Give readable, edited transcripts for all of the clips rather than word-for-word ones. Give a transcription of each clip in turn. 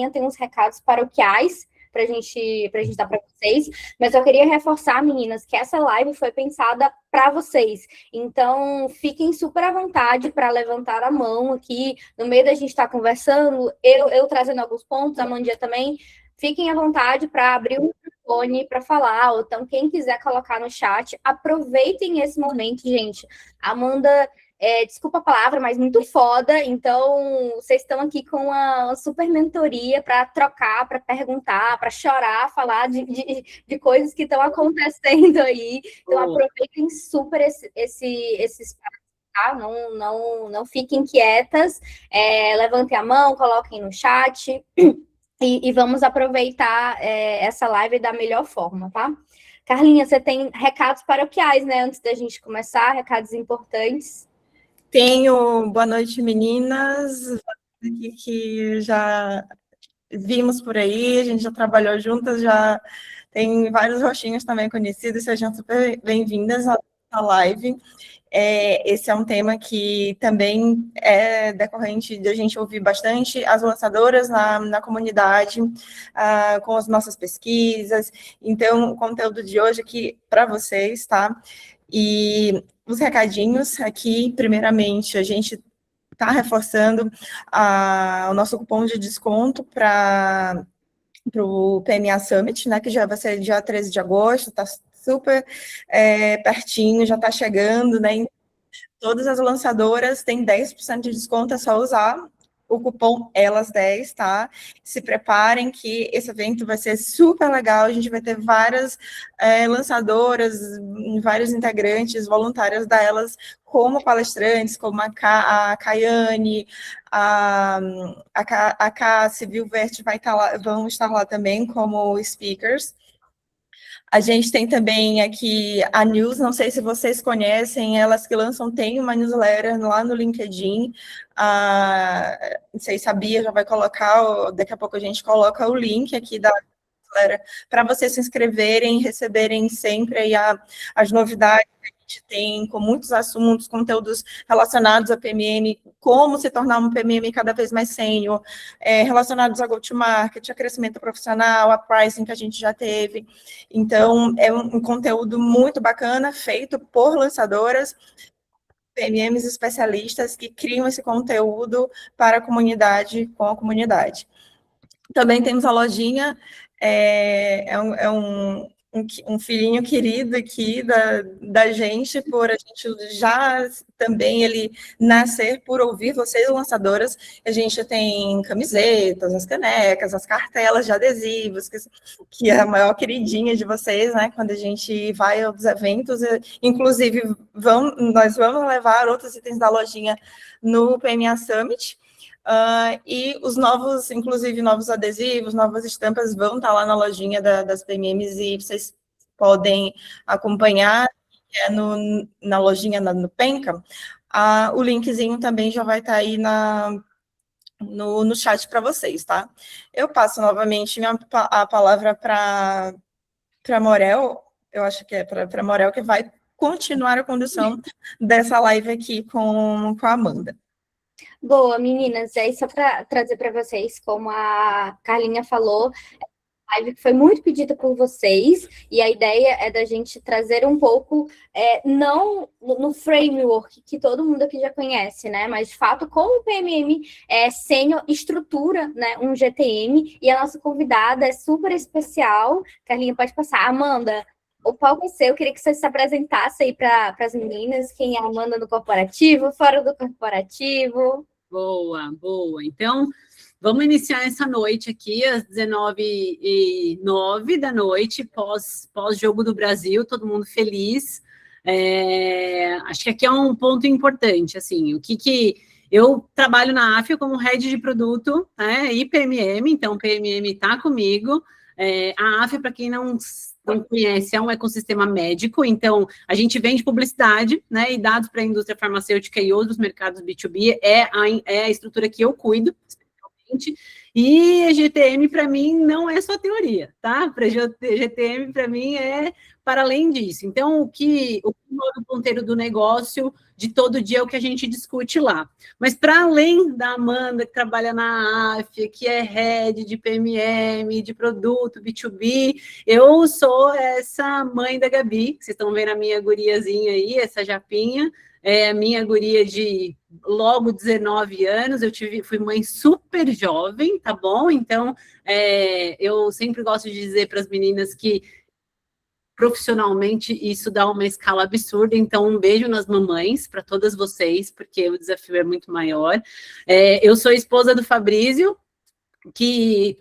tem uns recados paroquiais para a gente dar para vocês, mas eu queria reforçar, meninas, que essa live foi pensada para vocês. Então, fiquem super à vontade para levantar a mão aqui, no meio da gente estar conversando, eu trazendo alguns pontos, a Mandia também. Fiquem à vontade para abrir o microfone para falar, ou então quem quiser colocar no chat, aproveitem esse momento, gente. Amanda, desculpa a palavra, mas muito foda. Então, vocês estão aqui com uma super mentoria para trocar, para perguntar, para chorar, falar de coisas que estão acontecendo aí. Então, aproveitem super esse espaço. Tá? Não fiquem quietas, levantem a mão, coloquem no chat e vamos aproveitar essa live da melhor forma, tá? Carlinha, você tem recados paroquiais, né? Antes da gente começar, recados importantes. Tenho, boa noite, meninas, que já vimos por aí, a gente já trabalhou juntas, já tem vários rostinhos também conhecidos, sejam super bem-vindas à live. Esse é um tema que também é decorrente de a gente ouvir bastante as lançadoras na comunidade, com as nossas pesquisas. Então, o conteúdo de hoje aqui para vocês, tá? E os recadinhos aqui, primeiramente, a gente está reforçando o nosso cupom de desconto para o PMA Summit, né, que já vai ser dia 13 de agosto, está super pertinho, já está chegando, né? Todas as lançadoras têm 10% de desconto, é só usar o cupom ELAS10, tá? Se preparem que esse evento vai ser super legal, a gente vai ter várias lançadoras, vários integrantes voluntárias da Elas como palestrantes, como a Caiane, a Cássia, Vilvert vão estar lá também como speakers. A gente tem também aqui a News, não sei se vocês conhecem, elas que lançam, tem uma newsletter lá no LinkedIn, não sei se a Bia já vai colocar, daqui a pouco a gente coloca o link aqui da newsletter, para vocês se inscreverem, receberem sempre aí as novidades que a gente tem, com muitos assuntos, conteúdos relacionados a PMM, como se tornar um PMM cada vez mais sênior, relacionados a go-to-market, a crescimento profissional, a pricing que a gente já teve. Então, é um conteúdo muito bacana, feito por lançadoras, PMMs especialistas que criam esse conteúdo para a comunidade, com a comunidade. Também temos a lojinha, um filhinho querido aqui da gente, por a gente já também ele nascer por ouvir vocês, lançadoras. A gente tem camisetas, as canecas, as cartelas de adesivos, que é a maior queridinha de vocês, né? Quando a gente vai aos eventos, inclusive nós vamos levar outros itens da lojinha no PMA Summit. E os novos, inclusive novos adesivos, novas estampas vão estar lá na lojinha das PMMs e vocês podem acompanhar na lojinha no Penca. O linkzinho também já vai estar aí no chat para vocês, tá? Eu passo novamente a palavra para Morel, eu acho que é para Morel, que vai continuar a condução dessa live aqui com a Amanda. Boa, meninas, só para trazer para vocês, como a Carlinha falou, a live foi muito pedida por vocês, e a ideia é da gente trazer um pouco, não no framework que todo mundo aqui já conhece, né? Mas de fato, como o PMM sênior estrutura, né, um GTM, e a nossa convidada é super especial. Carlinha, pode passar. Amanda, o palco é seu, eu queria que você se apresentasse aí para as meninas, quem é a Amanda no corporativo, fora do corporativo. Boa. Então, vamos iniciar essa noite aqui, às 19h09 da noite, pós-jogo do Brasil, todo mundo feliz. Acho que aqui é um ponto importante, assim, eu trabalho na AFIA como head de produto, e PMM, então PMM está comigo. A AFIA, para quem não conhece, é um ecossistema médico, então a gente vende publicidade, né, e dados para a indústria farmacêutica e outros mercados B2B, é a estrutura que eu cuido, especialmente, E a GTM, para mim, não é só teoria, tá? Para GTM, para mim, é para além disso. Então, o que move o ponteiro do negócio de todo dia é o que a gente discute lá. Mas, para além da Amanda, que trabalha na AF, que é head de PMM, de produto, B2B, eu sou essa mãe da Gabi, que vocês estão vendo a minha guriazinha aí, essa japinha, é a minha guria de logo 19 anos, fui mãe super jovem, tá bom? Então, eu sempre gosto de dizer para as meninas que profissionalmente isso dá uma escala absurda, então um beijo nas mamães, para todas vocês, porque o desafio é muito maior. Eu sou esposa do Fabrício, que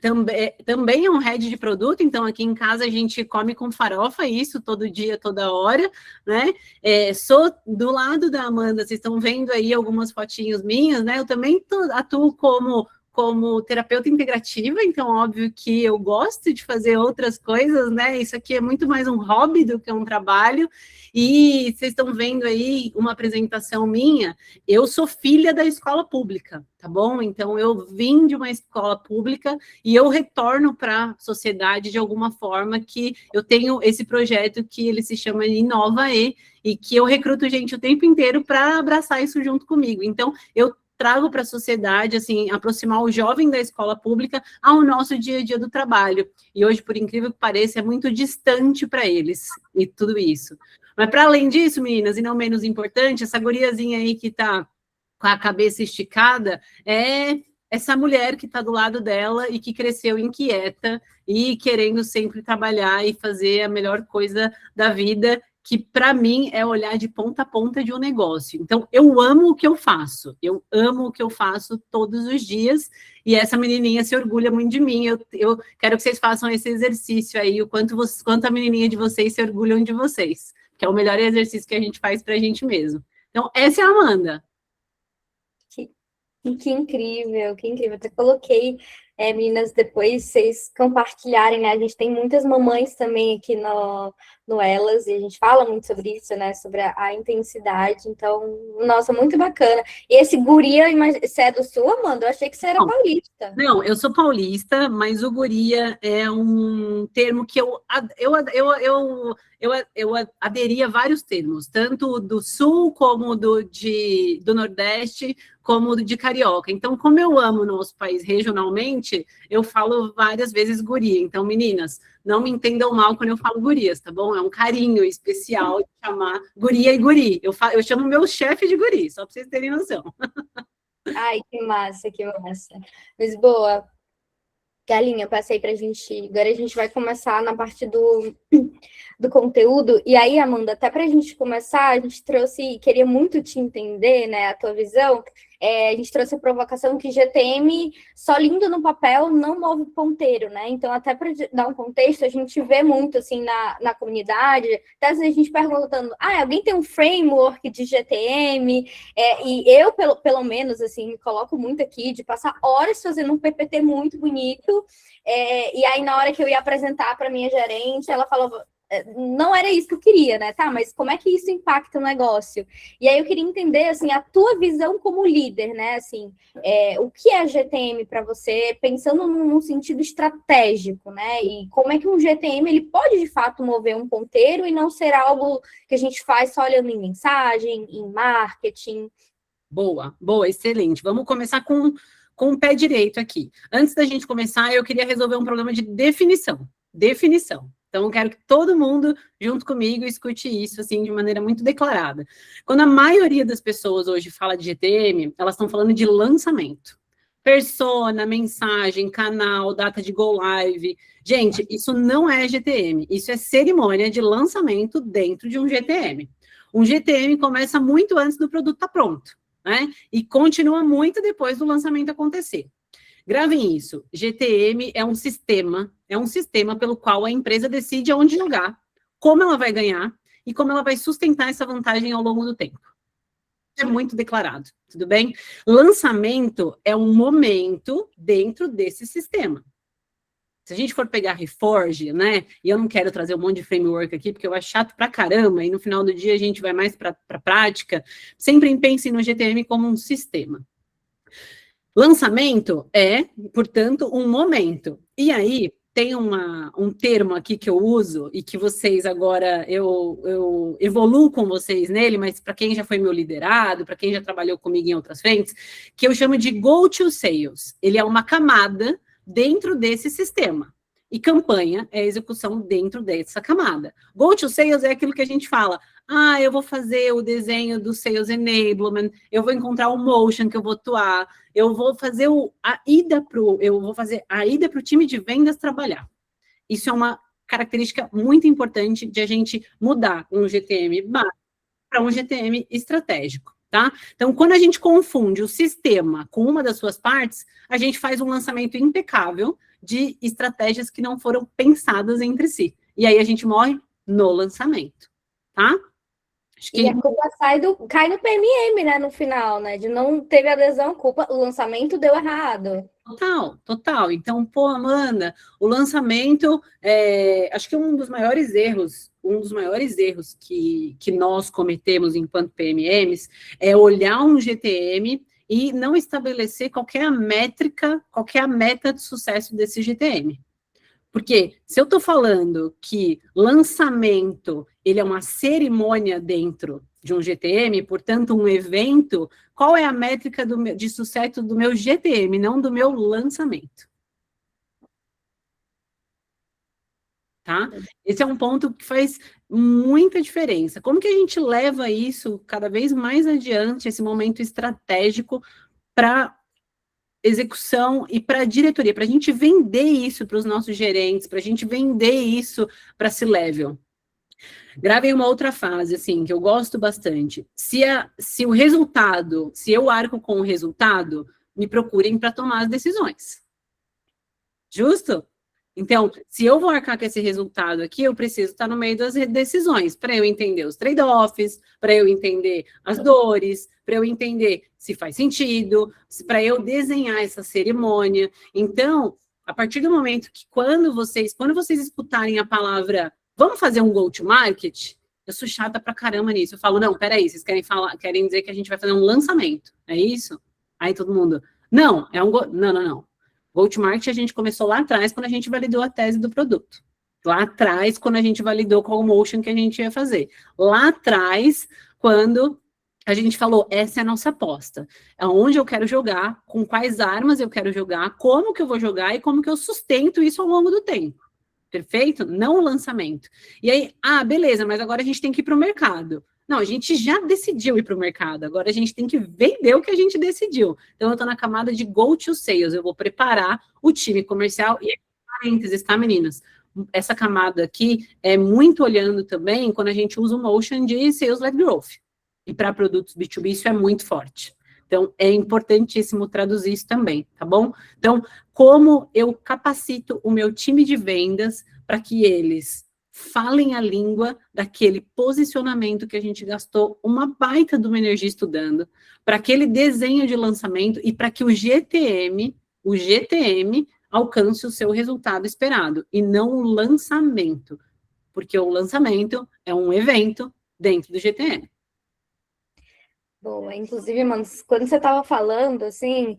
também é um head de produto, então aqui em casa a gente come com farofa, isso todo dia, toda hora, né? Sou do lado da Amanda, vocês estão vendo aí algumas fotinhos minhas, né? Eu também atuo como terapeuta integrativa, então óbvio que eu gosto de fazer outras coisas, né? Isso aqui é muito mais um hobby do que um trabalho, e vocês estão vendo aí uma apresentação minha, eu sou filha da escola pública, tá bom? Então eu vim de uma escola pública e eu retorno para a sociedade de alguma forma, que eu tenho esse projeto que ele se chama Inovaê, e que eu recruto gente o tempo inteiro para abraçar isso junto comigo. Então eu trago para a sociedade, assim, aproximar o jovem da escola pública ao nosso dia a dia do trabalho. E hoje, por incrível que pareça, é muito distante para eles, e tudo isso. Mas, para além disso, meninas, e não menos importante, essa guriazinha aí que está com a cabeça esticada, é essa mulher que está do lado dela e que cresceu inquieta e querendo sempre trabalhar e fazer a melhor coisa da vida, que para mim é olhar de ponta a ponta de um negócio. Então, eu amo o que eu faço todos os dias, e essa menininha se orgulha muito de mim. Eu quero que vocês façam esse exercício aí, o quanto a menininha de vocês se orgulham de vocês, que é o melhor exercício que a gente faz para a gente mesmo. Então, essa é a Amanda. Que incrível, que incrível. Até coloquei, meninas, depois vocês compartilharem, né? A gente tem muitas mamães também aqui no Elas, e a gente fala muito sobre isso, né? Sobre a intensidade. Então, nossa, muito bacana. E esse guria, você é do Sul, Amanda? Eu achei que você era paulista. Não, eu sou paulista, mas o guria é um termo que eu aderi a vários termos, tanto do Sul como do Nordeste, como de Carioca. Então, como eu amo o nosso país regionalmente, eu falo várias vezes guria. Então, meninas, não me entendam mal quando eu falo gurias, tá bom? É um carinho especial de chamar guria e guri. Eu chamo meu chefe de guri, só para vocês terem noção. Ai, que massa, que massa. Mas boa. Galinha, passei pra gente. Agora a gente vai começar na parte do conteúdo. E aí, Amanda, até pra gente começar, a gente queria muito te entender, né, a tua visão. A gente trouxe a provocação que GTM, só lindo no papel, não move ponteiro, né? Então, até para dar um contexto, a gente vê muito, assim, na comunidade, até às vezes a gente perguntando, alguém tem um framework de GTM? E eu, pelo menos, assim, me coloco muito aqui de passar horas fazendo um PPT muito bonito, e aí, na hora que eu ia apresentar para minha gerente, ela falava, não era isso que eu queria, né? Tá, mas como é que isso impacta o negócio? E aí eu queria entender, assim, a tua visão como líder, né? Assim, o que é GTM para você, pensando num sentido estratégico, né? E como é que um GTM, ele pode, de fato, mover um ponteiro e não ser algo que a gente faz só olhando em mensagem, em marketing? Boa, excelente. Vamos começar com o pé direito aqui. Antes da gente começar, eu queria resolver um problema de definição. Então, eu quero que todo mundo, junto comigo, escute isso, assim, de maneira muito declarada. Quando a maioria das pessoas hoje fala de GTM, elas estão falando de lançamento. Persona, mensagem, canal, data de go live. Gente, isso não é GTM, isso é cerimônia de lançamento dentro de um GTM. Um GTM começa muito antes do produto estar pronto, né? E continua muito depois do lançamento acontecer. Gravem isso, GTM é um sistema pelo qual a empresa decide aonde jogar, como ela vai ganhar e como ela vai sustentar essa vantagem ao longo do tempo. É muito declarado, tudo bem? Lançamento é um momento dentro desse sistema. Se a gente for pegar Reforge, né, e eu não quero trazer um monte de framework aqui, porque eu acho chato pra caramba, e no final do dia a gente vai mais para prática, sempre pensem no GTM como um sistema. Lançamento é, portanto, um momento. E aí, tem um termo aqui que eu uso e que vocês agora, eu evoluo com vocês nele, mas para quem já foi meu liderado, para quem já trabalhou comigo em outras frentes, que eu chamo de go to sales. Ele é uma camada dentro desse sistema. E campanha é a execução dentro dessa camada. Go to sales é aquilo que a gente fala, eu vou fazer o desenho do Sales Enablement, eu vou encontrar o motion que eu vou atuar, eu vou fazer a ida para o time de vendas trabalhar. Isso é uma característica muito importante de a gente mudar um GTM básico para um GTM estratégico, tá? Então, quando a gente confunde o sistema com uma das suas partes, a gente faz um lançamento impecável de estratégias que não foram pensadas entre si. E aí a gente morre no lançamento, tá? Acho que... E a culpa cai no PMM, né, no final, né? De não ter adesão, o lançamento deu errado. Total. Então, Amanda, o lançamento, acho que um dos maiores erros que nós cometemos enquanto PMMs é olhar um GTM e não estabelecer qualquer métrica, qualquer meta de sucesso desse GTM. Porque se eu estou falando que lançamento, ele é uma cerimônia dentro de um GTM, portanto, um evento, qual é a métrica de sucesso do meu GTM, não do meu lançamento? Tá? Esse é um ponto que faz muita diferença. Como que a gente leva isso cada vez mais adiante, esse momento estratégico, para execução e para a diretoria, para a gente vender isso para os nossos gerentes, para a gente vender isso para C-Level. Gravem uma outra frase, assim, que eu gosto bastante. Se o resultado, se eu arco com o resultado, me procurem para tomar as decisões. Justo? Então, se eu vou arcar com esse resultado aqui, eu preciso estar no meio das decisões, para eu entender os trade-offs, para eu entender as dores, para eu entender se faz sentido, para eu desenhar essa cerimônia. Então, a partir do momento que quando vocês escutarem a palavra, vamos fazer um go-to-market, eu sou chata pra caramba nisso. Eu falo, não, peraí, vocês querem dizer que a gente vai fazer um lançamento, é isso? Aí todo mundo, não, não. Go-to-market a gente começou lá atrás, quando a gente validou a tese do produto. Lá atrás, quando a gente validou qual o motion que a gente ia fazer. Lá atrás, quando a gente falou, essa é a nossa aposta. É onde eu quero jogar, com quais armas eu quero jogar, como que eu vou jogar e como que eu sustento isso ao longo do tempo. Perfeito? Não o lançamento. E aí, beleza, mas agora a gente tem que ir para o mercado. Não, a gente já decidiu ir para o mercado, agora a gente tem que vender o que a gente decidiu. Então, eu estou na camada de go to sales, eu vou preparar o time comercial, e parênteses, tá, meninas? Essa camada aqui é muito olhando também quando a gente usa o motion de sales-led growth. E para produtos B2B isso é muito forte. Então, é importantíssimo traduzir isso também, tá bom? Então, como eu capacito o meu time de vendas para que eles falem a língua daquele posicionamento que a gente gastou uma baita de uma energia estudando, para aquele desenho de lançamento e para que o GTM alcance o seu resultado esperado, e não o lançamento, porque o lançamento é um evento dentro do GTM. Boa, inclusive, mano, quando você estava falando, assim,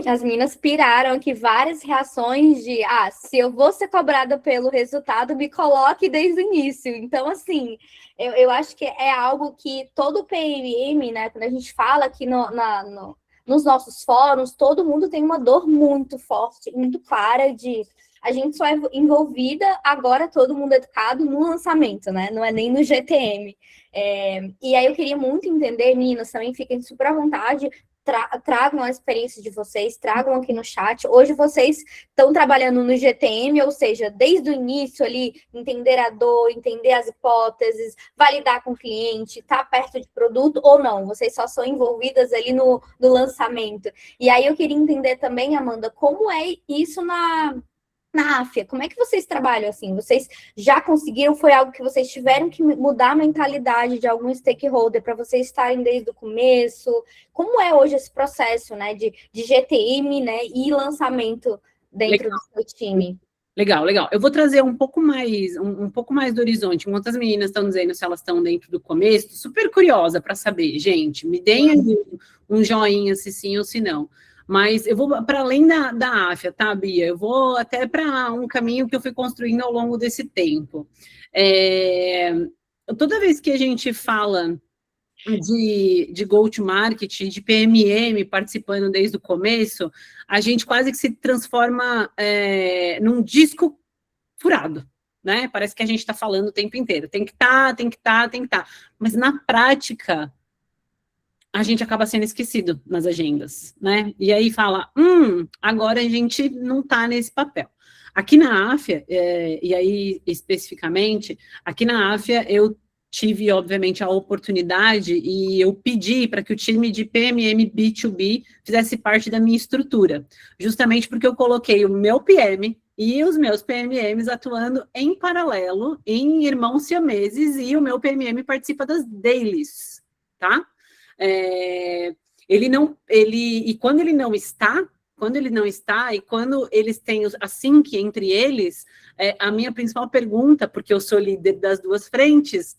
as meninas piraram aqui várias reações de, se eu vou ser cobrada pelo resultado, me coloque desde o início. Então, assim, eu acho que é algo que todo PMM, né, quando a gente fala aqui nos nossos fóruns, todo mundo tem uma dor muito forte, muito clara de... A gente só é envolvida, agora todo mundo educado no lançamento, né? Não é nem no GTM. E aí eu queria muito entender, meninas, também fiquem super à vontade, tragam a experiência de vocês, tragam aqui no chat. Hoje vocês estão trabalhando no GTM, ou seja, desde o início ali, entender a dor, entender as hipóteses, validar com o cliente, estar perto de produto ou não, vocês só são envolvidas ali no lançamento. E aí eu queria entender também, Amanda, como é isso na AFIA, como é que vocês trabalham assim? Vocês já conseguiram? Foi algo que vocês tiveram que mudar a mentalidade de algum stakeholder para vocês estarem desde o começo? Como é hoje esse processo, né, de GTM, né, e lançamento dentro do seu time? Legal. Eu vou trazer um pouco mais do horizonte. Enquanto as meninas estão dizendo se elas estão dentro do começo, super curiosa para saber. Gente, me deem um joinha se sim ou se não. Mas eu vou para além da AFIA, tá, Bia? Eu vou até para um caminho que eu fui construindo ao longo desse tempo. Toda vez que a gente fala de go-to-market, de PMM participando desde o começo, a gente quase que se transforma num disco furado, né? Parece que a gente está falando o tempo inteiro. Tem que estar, tem que estar, tem que estar. Mas na prática, a gente acaba sendo esquecido nas agendas, né? E aí fala, agora a gente não está nesse papel. Aqui na AFIA, e aí especificamente, aqui na AFIA eu tive, obviamente, a oportunidade e eu pedi para que o time de PMM B2B fizesse parte da minha estrutura, justamente porque eu coloquei o meu PM e os meus PMMs atuando em paralelo, em irmãos siameses, e o meu PMM participa das dailies, tá? E quando ele não está, e quando eles têm a sync entre eles, a minha principal pergunta, porque eu sou líder das duas frentes,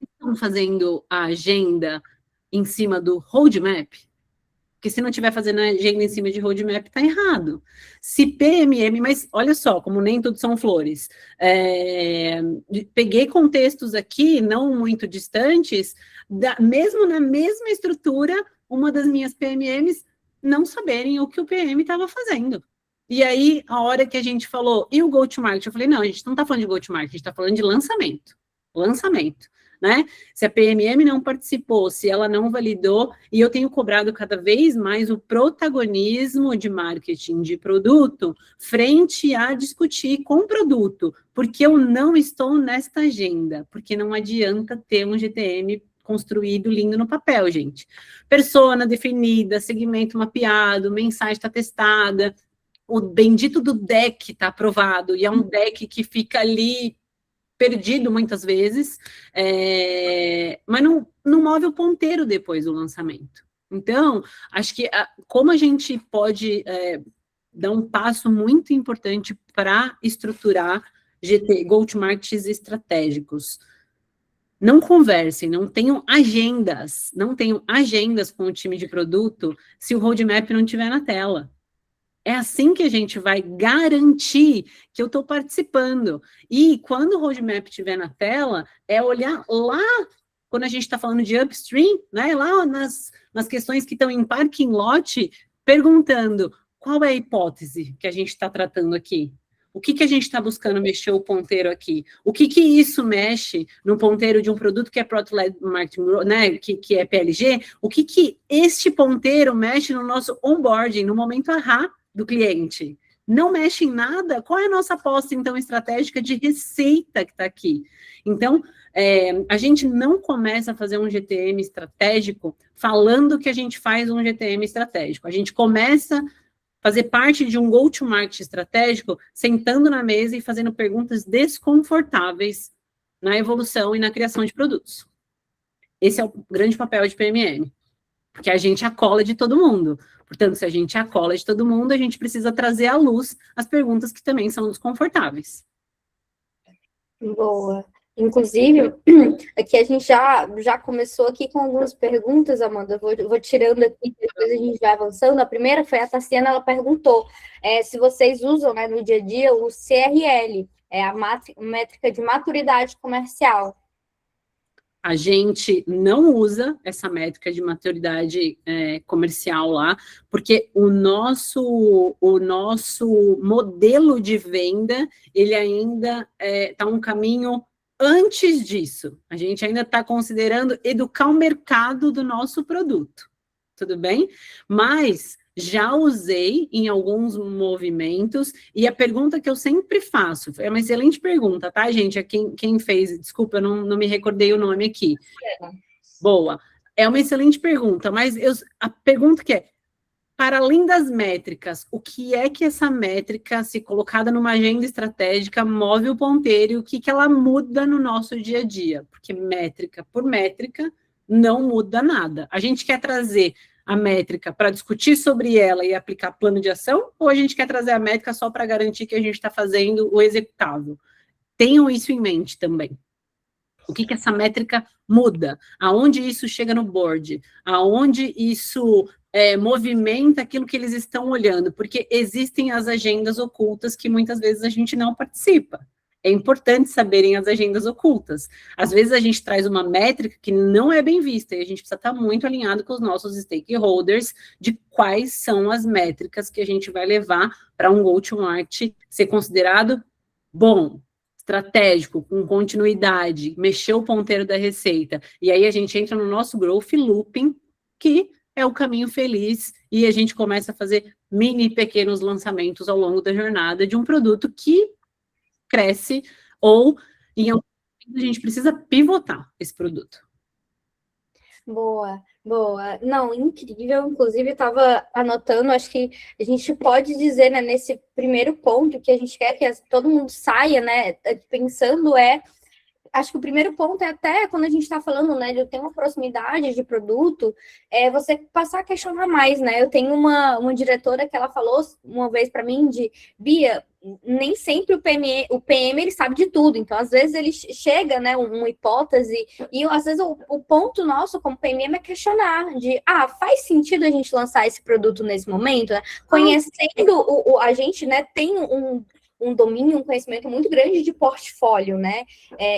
estão fazendo a agenda em cima do roadmap? Porque se não estiver fazendo a agenda em cima de roadmap, está errado. Se PMM, mas olha só, como nem tudo são flores, peguei contextos aqui, não muito distantes, mesmo na mesma estrutura, uma das minhas PMMs não saberem o que o PM estava fazendo. E aí, a hora que a gente falou, e o go-to-market? Eu falei, não, a gente não está falando de go-to-market, a gente está falando de lançamento. Lançamento, né? Se a PMM não participou, se ela não validou, e eu tenho cobrado cada vez mais o protagonismo de marketing de produto frente a discutir com o produto, porque eu não estou nesta agenda, porque não adianta ter um GTM construído lindo no papel, gente. Persona definida, segmento mapeado, mensagem está testada, o bendito do deck está aprovado, e é um deck que fica ali perdido muitas vezes, mas não move o ponteiro depois do lançamento. Então, acho que como a gente pode dar um passo muito importante para estruturar go-to-markets estratégicos. Não conversem, não tenham agendas com o time de produto se o roadmap não estiver na tela. É assim que a gente vai garantir que eu estou participando. E quando o roadmap estiver na tela, é olhar lá, quando a gente está falando de upstream, né, lá nas questões que estão em parking lot, perguntando qual é a hipótese que a gente está tratando aqui. O que a gente está buscando mexer o ponteiro aqui? O que isso mexe no ponteiro de um produto que é Product-Led Marketing, né, que é PLG? O que este ponteiro mexe no nosso onboarding, no momento ahá do cliente? Não mexe em nada? Qual é a nossa aposta, então, estratégica de receita que está aqui? Então, a gente não começa a fazer um GTM estratégico falando que a gente faz um GTM estratégico. A gente começa fazer parte de um go-to-market estratégico, sentando na mesa e fazendo perguntas desconfortáveis na evolução e na criação de produtos. Esse é o grande papel de PMM, porque a gente acola de todo mundo. Portanto, se a gente acola de todo mundo, a gente precisa trazer à luz as perguntas que também são desconfortáveis. Boa. Inclusive, aqui a gente já começou aqui com algumas perguntas, Amanda. Eu vou tirando aqui, depois a gente vai avançando. A primeira foi a Tassiana, ela perguntou se vocês usam, né, no dia a dia o CRL, a métrica de maturidade comercial. A gente não usa essa métrica de maturidade comercial lá, porque o nosso modelo de venda, ele ainda está um caminho antes disso. A gente ainda está considerando educar o mercado do nosso produto, tudo bem? Mas já usei em alguns movimentos, e a pergunta que eu sempre faço, é uma excelente pergunta, tá, gente? É quem fez, desculpa, eu não me recordei o nome aqui. Boa. É uma excelente pergunta, mas a pergunta que é, para além das métricas, o que é que essa métrica, se colocada numa agenda estratégica, move o ponteiro e o que ela muda no nosso dia a dia? Porque métrica por métrica não muda nada. A gente quer trazer a métrica para discutir sobre ela e aplicar plano de ação, ou a gente quer trazer a métrica só para garantir que a gente está fazendo o executável? Tenham isso em mente também. O que essa métrica muda? Aonde isso chega no board? Aonde isso movimenta aquilo que eles estão olhando, porque existem as agendas ocultas que muitas vezes a gente não participa. É importante saberem as agendas ocultas. Às vezes a gente traz uma métrica que não é bem vista, e a gente precisa estar muito alinhado com os nossos stakeholders de quais são as métricas que a gente vai levar para um go-to-market ser considerado bom, estratégico, com continuidade, mexer o ponteiro da receita. E aí a gente entra no nosso growth looping, que é o caminho feliz, e a gente começa a fazer pequenos lançamentos ao longo da jornada de um produto que cresce, ou em algum momento a gente precisa pivotar esse produto. Boa, boa. Não, incrível. Inclusive, estava anotando, acho que a gente pode dizer, né, nesse primeiro ponto, que a gente quer que todo mundo saia, né, pensando acho que o primeiro ponto é até quando a gente está falando, né, de ter uma proximidade de produto, é você passar a questionar mais, né? Eu tenho uma diretora que ela falou uma vez para mim Bia, nem sempre o PM ele sabe de tudo, então às vezes ele chega, né, uma hipótese, e às vezes o ponto nosso como PMM é questionar, faz sentido a gente lançar esse produto nesse momento, né? Conhecendo a gente, né, tem um domínio, um conhecimento muito grande de portfólio, né,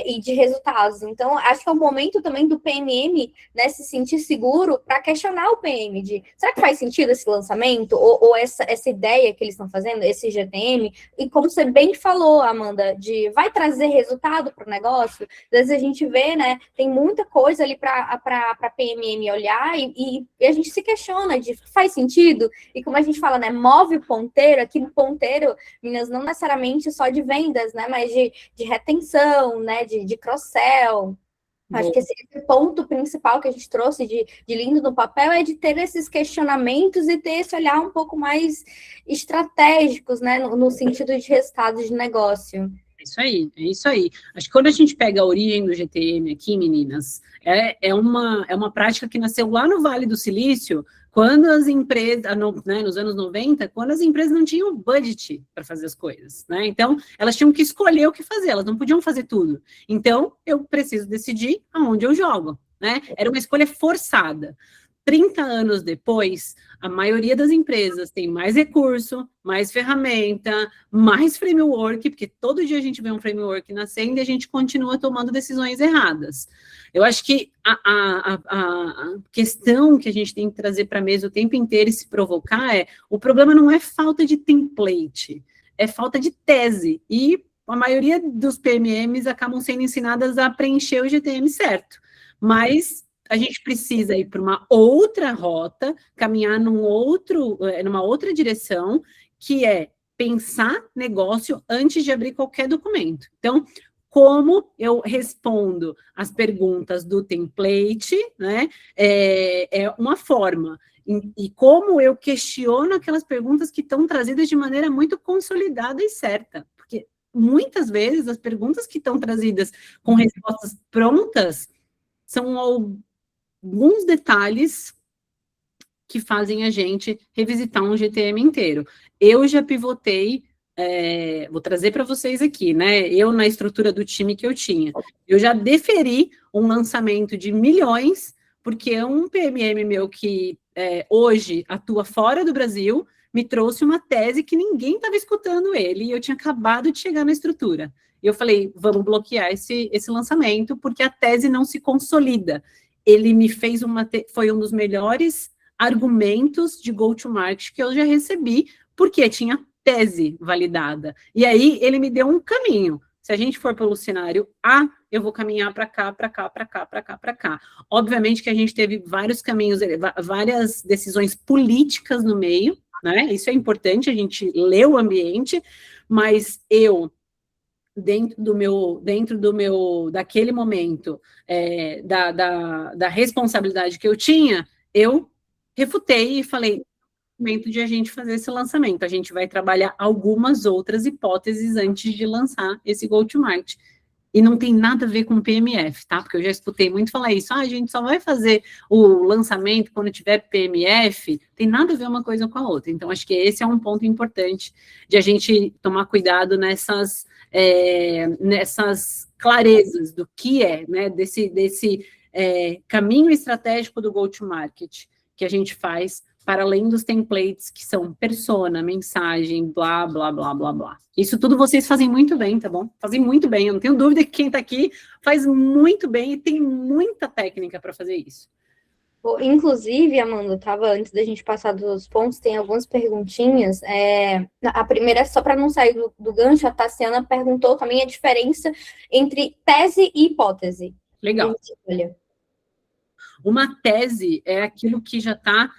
e de resultados. Então, acho que é o momento também do PMM, né, se sentir seguro para questionar o PM de, será que faz sentido esse lançamento? Ou essa ideia que eles estão fazendo, esse GTM? E como você bem falou, Amanda, vai trazer resultado para o negócio? Às vezes a gente vê, né, tem muita coisa ali para PMM olhar e a gente se questiona de, faz sentido? E como a gente fala, né, move o ponteiro, aqui no ponteiro, meninas, não necessariamente só de vendas, né, mas de retenção, né, de cross-sell. Acho que esse ponto principal que a gente trouxe de lindo no papel é de ter esses questionamentos e ter esse olhar um pouco mais estratégicos, né, no sentido de resultados de negócio. É isso aí. Acho que quando a gente pega a origem do GTM aqui, meninas, é uma prática que nasceu lá no Vale do Silício, quando as empresas, né, nos anos 90, quando as empresas não tinham budget para fazer as coisas, né? Então, elas tinham que escolher o que fazer, elas não podiam fazer tudo. Então, eu preciso decidir aonde eu jogo, né? Era uma escolha forçada. 30 anos depois, a maioria das empresas tem mais recurso, mais ferramenta, mais framework, porque todo dia a gente vê um framework nascendo e a gente continua tomando decisões erradas. Eu acho que a questão que a gente tem que trazer para a mesa o tempo inteiro e se provocar o problema não é falta de template, é falta de tese. E a maioria dos PMMs acabam sendo ensinadas a preencher o GTM certo. Mas a gente precisa ir para uma outra rota, caminhar numa outra direção, que é pensar negócio antes de abrir qualquer documento. Então, como eu respondo as perguntas do template, né, é uma forma. E como eu questiono aquelas perguntas que estão trazidas de maneira muito consolidada e certa. Porque, muitas vezes, as perguntas que estão trazidas com respostas prontas são alguns detalhes que fazem a gente revisitar um GTM inteiro. Eu já pivotei, vou trazer para vocês aqui, né? Eu, na estrutura do time que eu tinha, eu já deferi um lançamento de milhões, porque um PMM meu que hoje atua fora do Brasil me trouxe uma tese que ninguém estava escutando ele, e eu tinha acabado de chegar na estrutura. E eu falei, vamos bloquear esse lançamento, porque a tese não se consolida. Ele me fez foi um dos melhores argumentos de go-to-market que eu já recebi, porque tinha tese validada. E aí, ele me deu um caminho. Se a gente for pelo cenário A, eu vou caminhar para cá, para cá, para cá, para cá, para cá. Obviamente que a gente teve vários caminhos, várias decisões políticas no meio, né? Isso é importante, a gente lê o ambiente, mas eu, dentro do meu daquele momento, da responsabilidade que eu tinha, eu refutei e falei, momento de a gente fazer esse lançamento, a gente vai trabalhar algumas outras hipóteses antes de lançar esse go-to-market. E não tem nada a ver com PMF, tá? Porque eu já escutei muito falar isso, a gente só vai fazer o lançamento quando tiver PMF, tem nada a ver uma coisa com a outra. Então, acho que esse é um ponto importante de a gente tomar cuidado nessas clarezas do que né, desse caminho estratégico do go-to-market que a gente faz para além dos templates que são persona, mensagem, blá, blá, blá, blá, blá. Isso tudo vocês fazem muito bem, tá bom? Fazem muito bem, eu não tenho dúvida que quem está aqui faz muito bem e tem muita técnica para fazer isso. Inclusive, Amanda, antes da gente passar dos pontos, tem algumas perguntinhas. A primeira, só para não sair do gancho, a Tassiana perguntou também a diferença entre tese e hipótese. Legal. Olha. Uma tese é aquilo que já está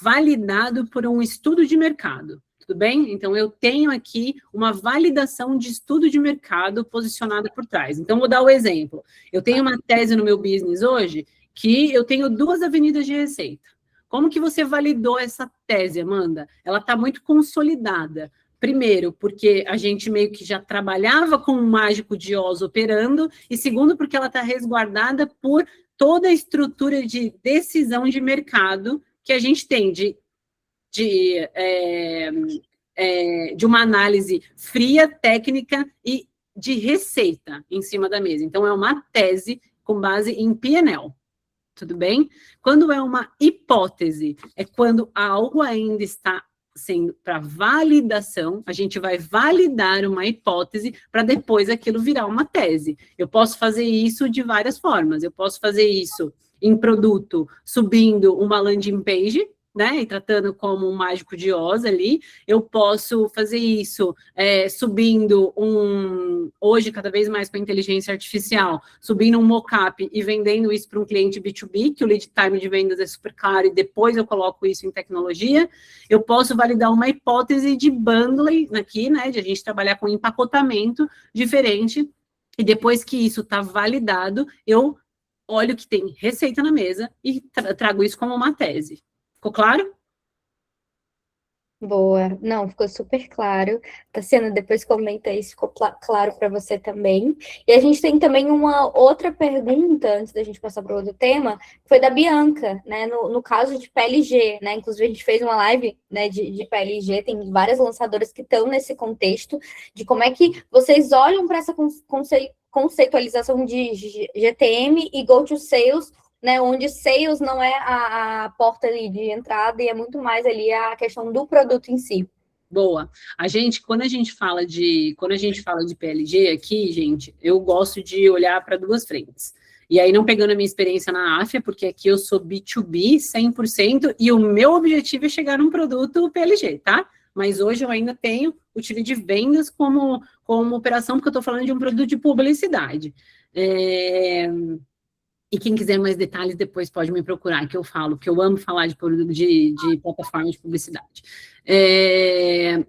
validado por um estudo de mercado. Tudo bem? Então, eu tenho aqui uma validação de estudo de mercado posicionada por trás. Então, vou dar o exemplo. Eu tenho uma tese no meu business hoje que eu tenho 2 avenidas de receita. Como que você validou essa tese, Amanda? Ela está muito consolidada. Primeiro, porque a gente meio que já trabalhava com um mágico de Oz operando, e segundo, porque ela está resguardada por toda a estrutura de decisão de mercado que a gente tem de uma análise fria, técnica e de receita em cima da mesa. Então, é uma tese com base em P&L. Tudo bem? Quando é uma hipótese, é quando algo ainda está sendo para validação, a gente vai validar uma hipótese para depois aquilo virar uma tese. Eu posso fazer isso de várias formas. Eu posso fazer isso em produto, subindo uma landing page, né, e tratando como um mágico de Oz ali. Eu posso fazer isso subindo hoje, cada vez mais com a inteligência artificial, subindo um mockup e vendendo isso para um cliente B2B, que o lead time de vendas é super claro, e depois eu coloco isso em tecnologia. Eu posso validar uma hipótese de bundling aqui, né, de a gente trabalhar com empacotamento diferente, e depois que isso está validado, eu olho que tem receita na mesa e trago isso como uma tese. Ficou claro? Boa. Não, ficou super claro. Tassiana, depois comenta aí se ficou claro para você também. E a gente tem também uma outra pergunta, antes da gente passar para outro tema, que foi da Bianca, né? No caso de PLG, né? Inclusive, a gente fez uma live, né, de PLG, tem várias lançadoras que estão nesse contexto, de como é que vocês olham para essa conceitualização de GTM e Go to Sales, né, onde sales não é a porta ali de entrada e é muito mais ali a questão do produto em si. Boa. Quando a gente fala de PLG aqui, gente, eu gosto de olhar para 2 frentes. E aí, não pegando a minha experiência na AFIA, porque aqui eu sou B2B 100%, e o meu objetivo é chegar num produto PLG, tá? Mas hoje eu ainda tenho o time de vendas como operação, porque eu estou falando de um produto de publicidade. E quem quiser mais detalhes, depois pode me procurar, que eu falo, que eu amo falar de plataforma de publicidade.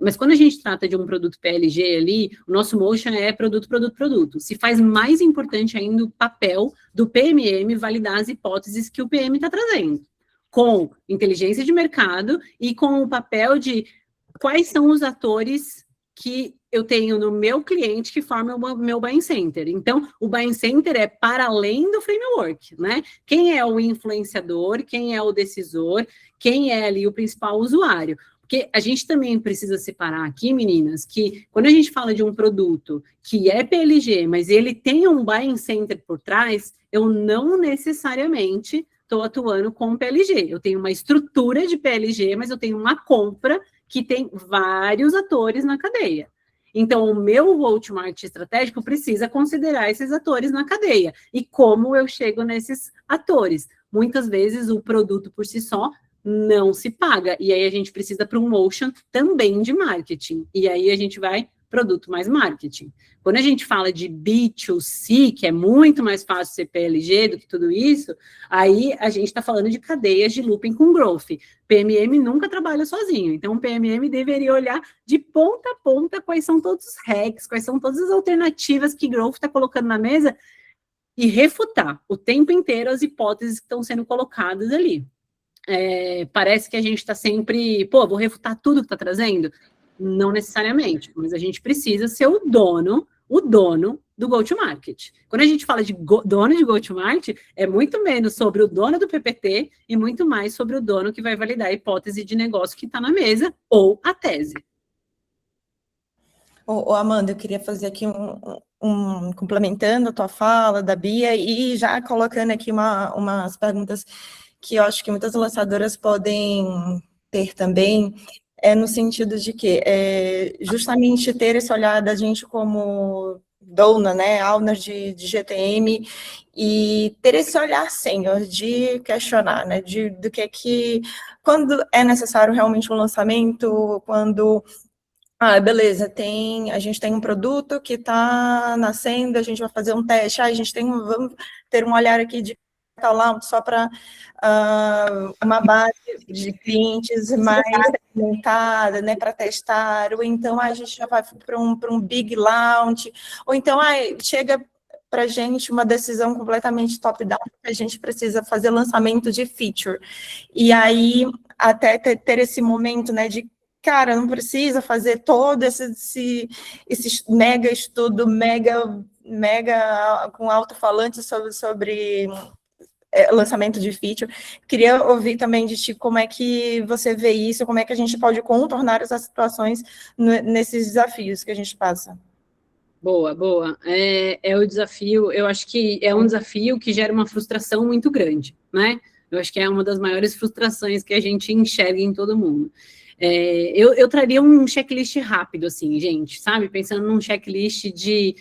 Mas quando a gente trata de um produto PLG ali, o nosso motion é produto. Se faz mais importante ainda o papel do PMM validar as hipóteses que o PM está trazendo, com inteligência de mercado e com o papel de quais são os atores que eu tenho no meu cliente que formam o meu buying center. Então, o buying center é para além do framework, né? Quem é o influenciador, quem é o decisor, quem é ali o principal usuário. Porque a gente também precisa separar aqui, meninas, que quando a gente fala de um produto que é PLG, mas ele tem um buying center por trás, eu não necessariamente estou atuando com PLG. Eu tenho uma estrutura de PLG, mas eu tenho uma compra que tem vários atores na cadeia. Então, o meu go-to-market estratégico precisa considerar esses atores na cadeia. E como eu chego nesses atores? Muitas vezes, o produto por si só não se paga. E aí, a gente precisa para um motion também de marketing. E aí, a gente vai produto mais marketing. Quando a gente fala de B2C, que é muito mais fácil ser PLG do que tudo isso, aí a gente está falando de cadeias de looping com growth. PMM nunca trabalha sozinho, então o PMM deveria olhar de ponta a ponta quais são todos os hacks, quais são todas as alternativas que growth está colocando na mesa e refutar o tempo inteiro as hipóteses que estão sendo colocadas ali. Parece que a gente está sempre, vou refutar tudo que está trazendo. Não necessariamente, mas a gente precisa ser o dono do go-to-market. Quando a gente fala de dono de go-to-market, é muito menos sobre o dono do PPT e muito mais sobre o dono que vai validar a hipótese de negócio que está na mesa ou a tese. Amanda, eu queria fazer aqui complementando a tua fala da Bia e já colocando aqui umas perguntas que eu acho que muitas lançadoras podem ter também, é no sentido de que justamente ter esse olhar da gente como dona, né, owner de GTM, e ter esse olhar sênior de questionar, né, do que quando é necessário realmente um lançamento, quando beleza, a gente tem um produto que está nascendo, a gente vai fazer um teste, vamos ter um olhar aqui de launch só para uma base de clientes mais segmentada, né, para testar, ou então a gente já vai para um big launch, ou então chega para a gente uma decisão completamente top-down, que a gente precisa fazer lançamento de feature. E aí, até ter esse momento, né, de cara, não precisa fazer todo esse mega estudo, mega com alto-falante sobre lançamento de feature. Queria ouvir também de ti como é que você vê isso, como é que a gente pode contornar essas situações nesses desafios que a gente passa. Boa, boa. É o desafio, eu acho que é um desafio que gera uma frustração muito grande, né? Eu acho que é uma das maiores frustrações que a gente enxerga em todo mundo. Eu traria um checklist rápido, assim, gente, sabe? Pensando num checklist de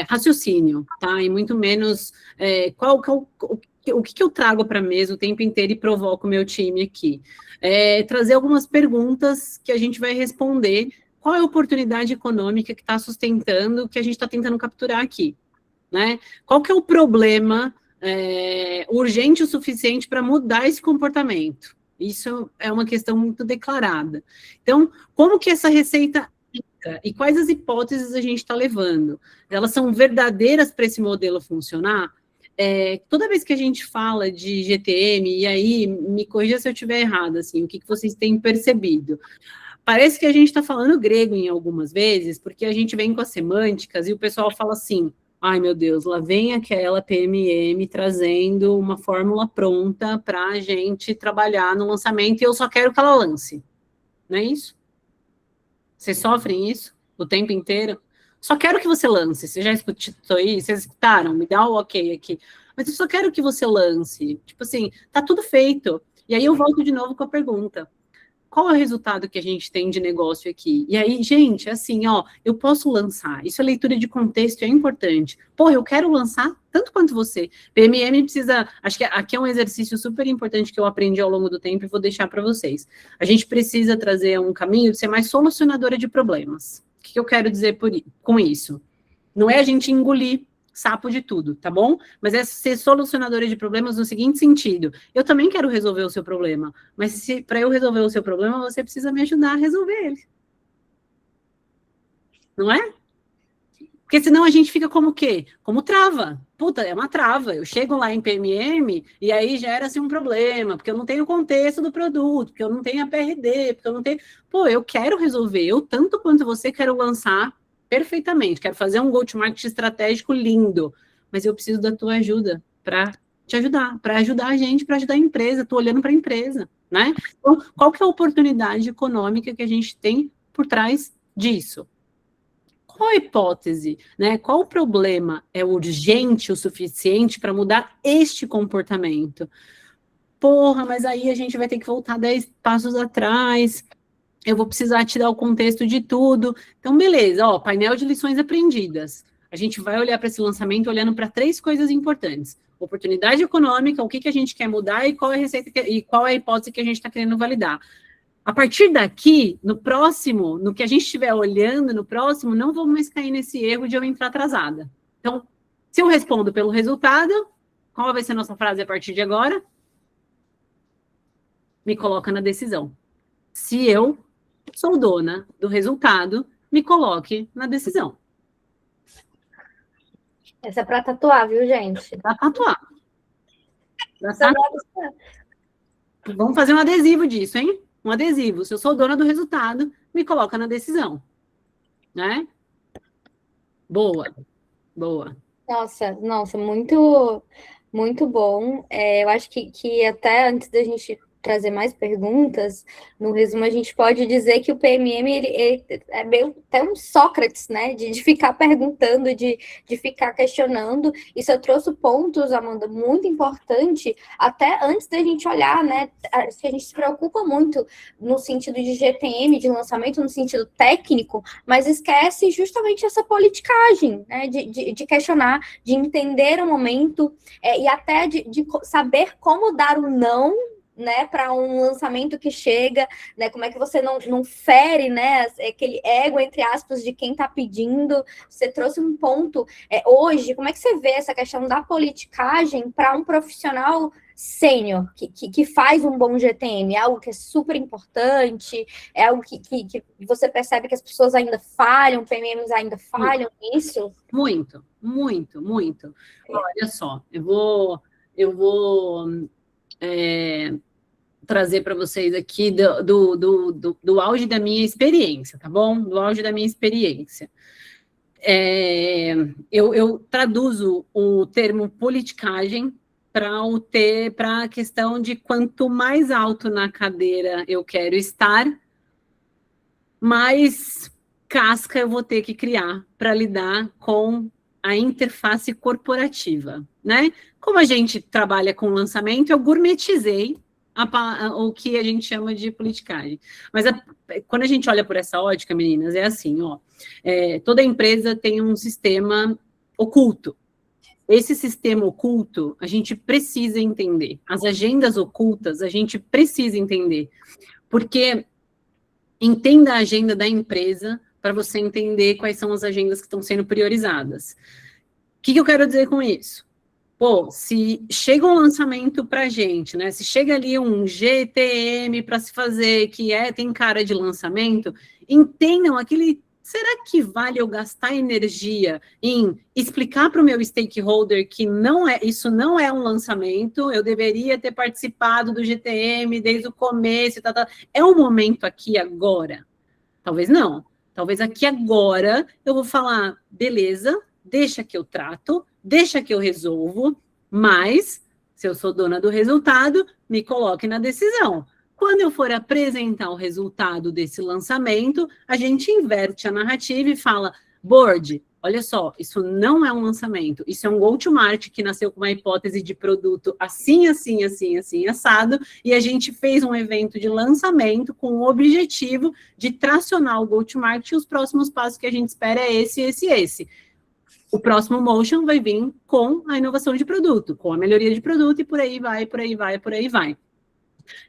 raciocínio, tá? E muito menos o que eu trago para a mesa o tempo inteiro e provoco o meu time aqui. Trazer algumas perguntas que a gente vai responder. Qual é a oportunidade econômica que está sustentando o que a gente está tentando capturar aqui, né? Qual que é o problema urgente o suficiente para mudar esse comportamento? Isso é uma questão muito declarada. Então, como que essa receita fica? E quais as hipóteses a gente está levando? Elas são verdadeiras para esse modelo funcionar? Toda vez que a gente fala de GTM, e aí me corrija se eu estiver errado, assim, o que vocês têm percebido? Parece que a gente está falando grego em algumas vezes, porque a gente vem com as semânticas e o pessoal fala assim, ai meu Deus, lá vem aquela PMM trazendo uma fórmula pronta para a gente trabalhar no lançamento e eu só quero que ela lance. Não é isso? Vocês sofrem isso o tempo inteiro? Só quero que você lance. Você já escutou isso? Vocês escutaram? Me dá o ok aqui. Mas eu só quero que você lance. Tipo assim, tá tudo feito. E aí eu volto de novo com a pergunta. Qual é o resultado que a gente tem de negócio aqui? E aí, gente, assim, ó, eu posso lançar. Isso é leitura de contexto, é importante. Pô, eu quero lançar tanto quanto você. PMM precisa, acho que aqui é um exercício super importante que eu aprendi ao longo do tempo e vou deixar para vocês. A gente precisa trazer um caminho de ser mais solucionadora de problemas. O que eu quero dizer com isso? Não é a gente engolir sapo de tudo, tá bom? Mas é ser solucionadora de problemas no seguinte sentido. Eu também quero resolver o seu problema, mas para eu resolver o seu problema, você precisa me ajudar a resolver ele. Não é? Porque senão a gente fica como o quê? Como trava. Puta, é uma trava. Eu chego lá em PMM e aí gera-se um problema, porque eu não tenho o contexto do produto, porque eu não tenho a PRD, porque eu não tenho... Pô, eu quero resolver. Eu, tanto quanto você, quero lançar perfeitamente. Quero fazer um go-to-market estratégico lindo. Mas eu preciso da tua ajuda para te ajudar, para ajudar a gente, para ajudar a empresa. Estou olhando para a empresa, né? Então, qual que é a oportunidade econômica que a gente tem por trás disso? Qual a hipótese, né? Qual o problema é urgente o suficiente para mudar este comportamento? Porra, mas aí a gente vai ter que voltar 10 passos atrás, eu vou precisar te dar o contexto de tudo. Então, beleza, ó, painel de lições aprendidas. A gente vai olhar para esse lançamento olhando para 3 coisas importantes. Oportunidade econômica, o que a gente quer mudar e qual é a receita e qual é a hipótese que a gente está querendo validar. A partir daqui, no próximo, no que a gente estiver olhando, no próximo, não vou mais cair nesse erro de eu entrar atrasada. Então, se eu respondo pelo resultado, qual vai ser a nossa frase a partir de agora? Me coloca na decisão. Se eu sou dona do resultado, me coloque na decisão. Essa é para tatuar, viu, gente? Para tatuar. Vamos fazer um adesivo disso, hein? Um adesivo. Se eu sou dona do resultado, me coloca na decisão. Né? Boa. Boa. Nossa, muito, muito bom. Eu acho que até antes da gente trazer mais perguntas, no resumo a gente pode dizer que o PMM ele é meio até um Sócrates, né? De ficar perguntando, de ficar questionando. E você trouxe pontos, Amanda, muito importante, até antes da gente olhar, né? Que a gente se preocupa muito no sentido de GTM, de lançamento, no sentido técnico, mas esquece justamente essa politicagem, né? De questionar, de entender o momento e até de saber como dar um não, né, para um lançamento que chega, né, como é que você não fere, né, aquele ego, entre aspas, de quem está pedindo. Você trouxe um ponto hoje, como é que você vê essa questão da politicagem para um profissional sênior, que faz um bom GTM? É algo que é super importante, é algo que você percebe que as pessoas ainda falham, PMMs ainda falham nisso? Muito, muito, muito. Olha só, eu vou trazer para vocês aqui do auge da minha experiência, tá bom? Do auge da minha experiência. Eu traduzo o termo politicagem para a questão de quanto mais alto na cadeira eu quero estar, mais casca eu vou ter que criar para lidar com a interface corporativa, né? Como a gente trabalha com lançamento, eu gourmetizei o que a gente chama de politicagem. Mas quando a gente olha por essa ótica, meninas, é assim, ó, toda empresa tem um sistema oculto. Esse sistema oculto, a gente precisa entender. As agendas ocultas, a gente precisa entender. Porque entenda a agenda da empresa para você entender quais são as agendas que estão sendo priorizadas. O que eu quero dizer com isso? Pô, se chega um lançamento para a gente, né? Se chega ali um GTM para se fazer, que tem cara de lançamento, entendam aquele... Será que vale eu gastar energia em explicar para o meu stakeholder que isso não é um lançamento, eu deveria ter participado do GTM desde o começo, É um momento aqui agora? Talvez não. Talvez aqui agora eu vou falar, beleza, deixa que eu trato, deixa que eu resolvo, mas se eu sou dona do resultado, me coloque na decisão. Quando eu for apresentar o resultado desse lançamento, a gente inverte a narrativa e fala, board, olha só, isso não é um lançamento, isso é um go-to-market que nasceu com uma hipótese de produto assim, assim, assim, assim, assado, e a gente fez um evento de lançamento com o objetivo de tracionar o go-to-market e os próximos passos que a gente espera é esse, esse, esse. O próximo motion vai vir com a inovação de produto, com a melhoria de produto e por aí vai, por aí vai, por aí vai.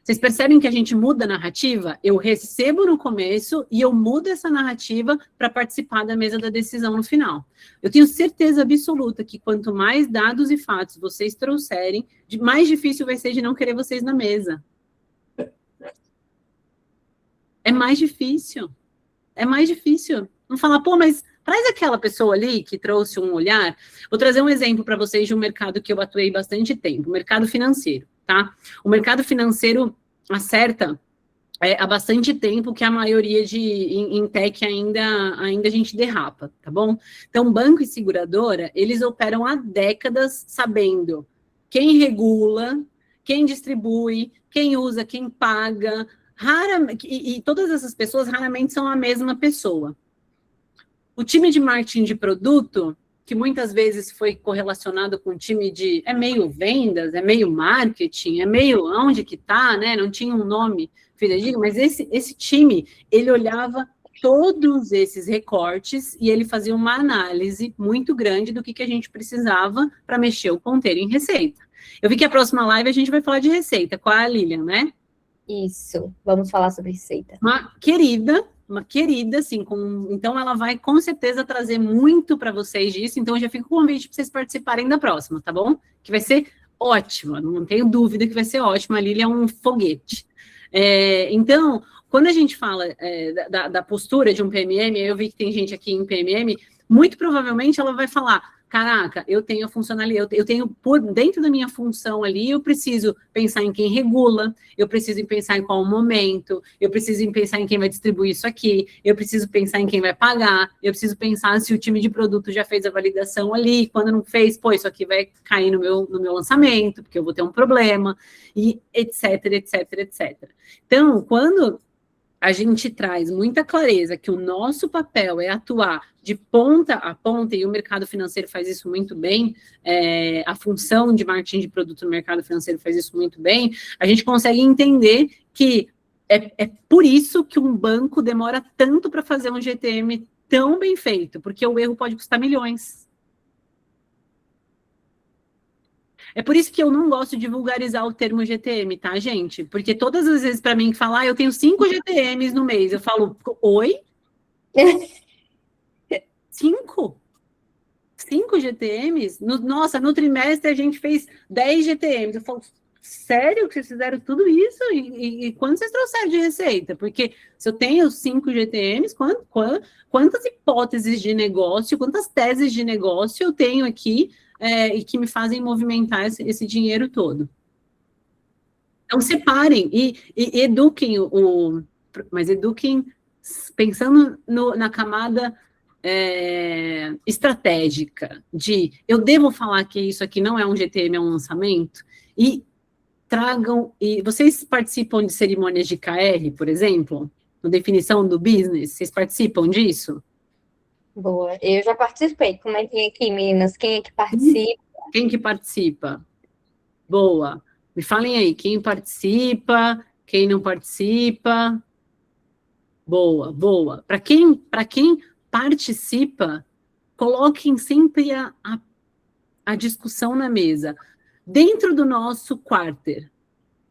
Vocês percebem que a gente muda a narrativa? Eu recebo no começo e eu mudo essa narrativa para participar da mesa da decisão no final. Eu tenho certeza absoluta que quanto mais dados e fatos vocês trouxerem, mais difícil vai ser de não querer vocês na mesa. É mais difícil. É mais difícil. Não falar, pô, mas traz aquela pessoa ali que trouxe um olhar. Vou trazer um exemplo para vocês de um mercado que eu atuei bastante tempo, o mercado financeiro. Tá? O mercado financeiro acerta há bastante tempo que a maioria em tech ainda a gente derrapa, tá bom? Então, banco e seguradora, eles operam há décadas sabendo quem regula, quem distribui, quem usa, quem paga, e todas essas pessoas raramente são a mesma pessoa. O time de marketing de produto, que muitas vezes foi correlacionado com o time de... É meio vendas, é meio marketing, é meio onde que tá, né? Não tinha um nome fidedigno, mas esse time, ele olhava todos esses recortes e ele fazia uma análise muito grande do que a gente precisava para mexer o ponteiro em receita. Eu vi que a próxima live a gente vai falar de receita com a Lilian, né? Isso, vamos falar sobre receita. Uma querida, assim, então ela vai com certeza trazer muito para vocês disso, então já fica o convite para vocês participarem da próxima, tá bom? Que vai ser ótima, não tenho dúvida que vai ser ótima, a Lili é um foguete. Então, quando a gente fala da postura de um PMM, eu vi que tem gente aqui em PMM, muito provavelmente ela vai falar, caraca, eu tenho a funcionalidade, eu tenho por dentro da minha função ali, eu preciso pensar em quem regula, eu preciso pensar em qual momento, eu preciso pensar em quem vai distribuir isso aqui, eu preciso pensar em quem vai pagar, eu preciso pensar se o time de produto já fez a validação ali, quando não fez, pô, isso aqui vai cair no meu lançamento, porque eu vou ter um problema, e etc, etc, etc. Então, quando a gente traz muita clareza que o nosso papel é atuar de ponta a ponta, e o mercado financeiro faz isso muito bem, a função de marketing de produto no mercado financeiro faz isso muito bem, a gente consegue entender que é por isso que um banco demora tanto para fazer um GTM tão bem feito, porque o erro pode custar milhões. É por isso que eu não gosto de vulgarizar o termo GTM, tá, gente? Porque todas as vezes para mim que falar, eu tenho 5 GTMs no mês, eu falo, oi? 5? 5 GTMs? Nossa, no trimestre a gente fez 10 GTMs. Eu falo, sério que vocês fizeram tudo isso? E quanto vocês trouxeram de receita? Porque se eu tenho 5 GTMs, quantas hipóteses de negócio, quantas teses de negócio eu tenho aqui e que me fazem movimentar esse dinheiro todo? Então, separem e eduquem mas eduquem pensando na camada estratégica de eu devo falar que isso aqui não é um GTM, é um lançamento, e tragam, e vocês participam de cerimônias de KR, por exemplo, na definição do business, vocês participam disso? Boa, eu já participei. Comentem aqui, meninas, quem é que participa? Quem que participa? Boa. Me falem aí, quem participa, quem não participa? Boa, boa. Para quem participa, coloquem sempre a discussão na mesa. Dentro do nosso quarter,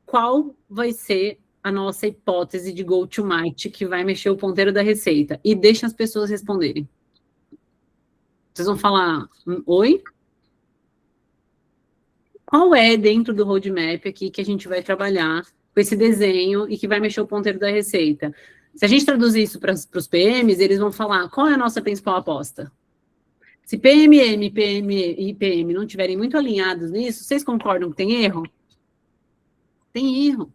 qual vai ser a nossa hipótese de go-to-market que vai mexer o ponteiro da receita? E deixa as pessoas responderem. Vocês vão falar, oi? Qual é dentro do roadmap aqui que a gente vai trabalhar com esse desenho e que vai mexer o ponteiro da receita? Se a gente traduzir isso para os PMs, eles vão falar, qual é a nossa principal aposta? Se PMM, PM e IPM não estiverem muito alinhados nisso, vocês concordam que tem erro? Tem erro.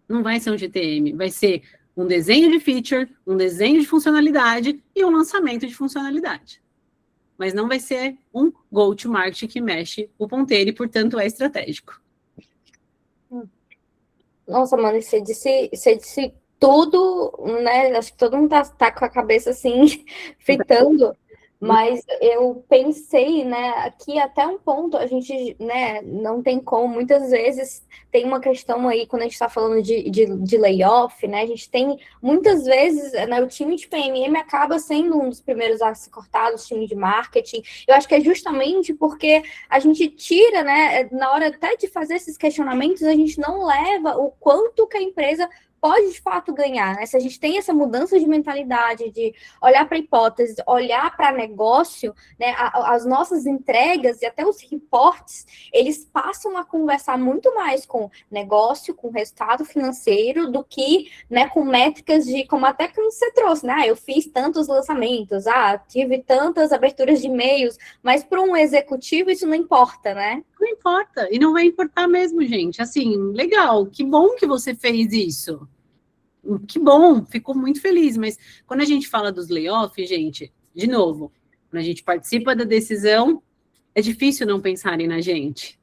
Não vai ser um GTM, vai ser um desenho de feature, um desenho de funcionalidade e um lançamento de funcionalidade. Mas não vai ser um go-to-market que mexe o ponteiro e, portanto, é estratégico. Nossa, mano, você disse tudo, né? Acho que todo mundo tá com a cabeça assim, fritando. Mas eu pensei, né, aqui até um ponto, a gente, né, não tem como, muitas vezes tem uma questão aí, quando a gente está falando de layoff, né, a gente tem, muitas vezes, né, o time de PMM acaba sendo um dos primeiros a ser cortado, o time de marketing. Eu acho que é justamente porque a gente tira, né, na hora até de fazer esses questionamentos, a gente não leva o quanto que a empresa pode, de fato, ganhar, né? Se a gente tem essa mudança de mentalidade, de olhar para hipóteses, olhar para negócio, né? As nossas entregas e até os reportes, eles passam a conversar muito mais com negócio, com resultado financeiro, do que, né, com métricas de, como até que você trouxe, né? Eu fiz tantos lançamentos, tive tantas aberturas de e-mails, mas para um executivo isso não importa, né? Não importa, e não vai importar mesmo, gente. Assim, legal, que bom que você fez isso. Que bom, fico muito feliz, mas quando a gente fala dos layoffs, gente, de novo, quando a gente participa da decisão, é difícil não pensarem na gente.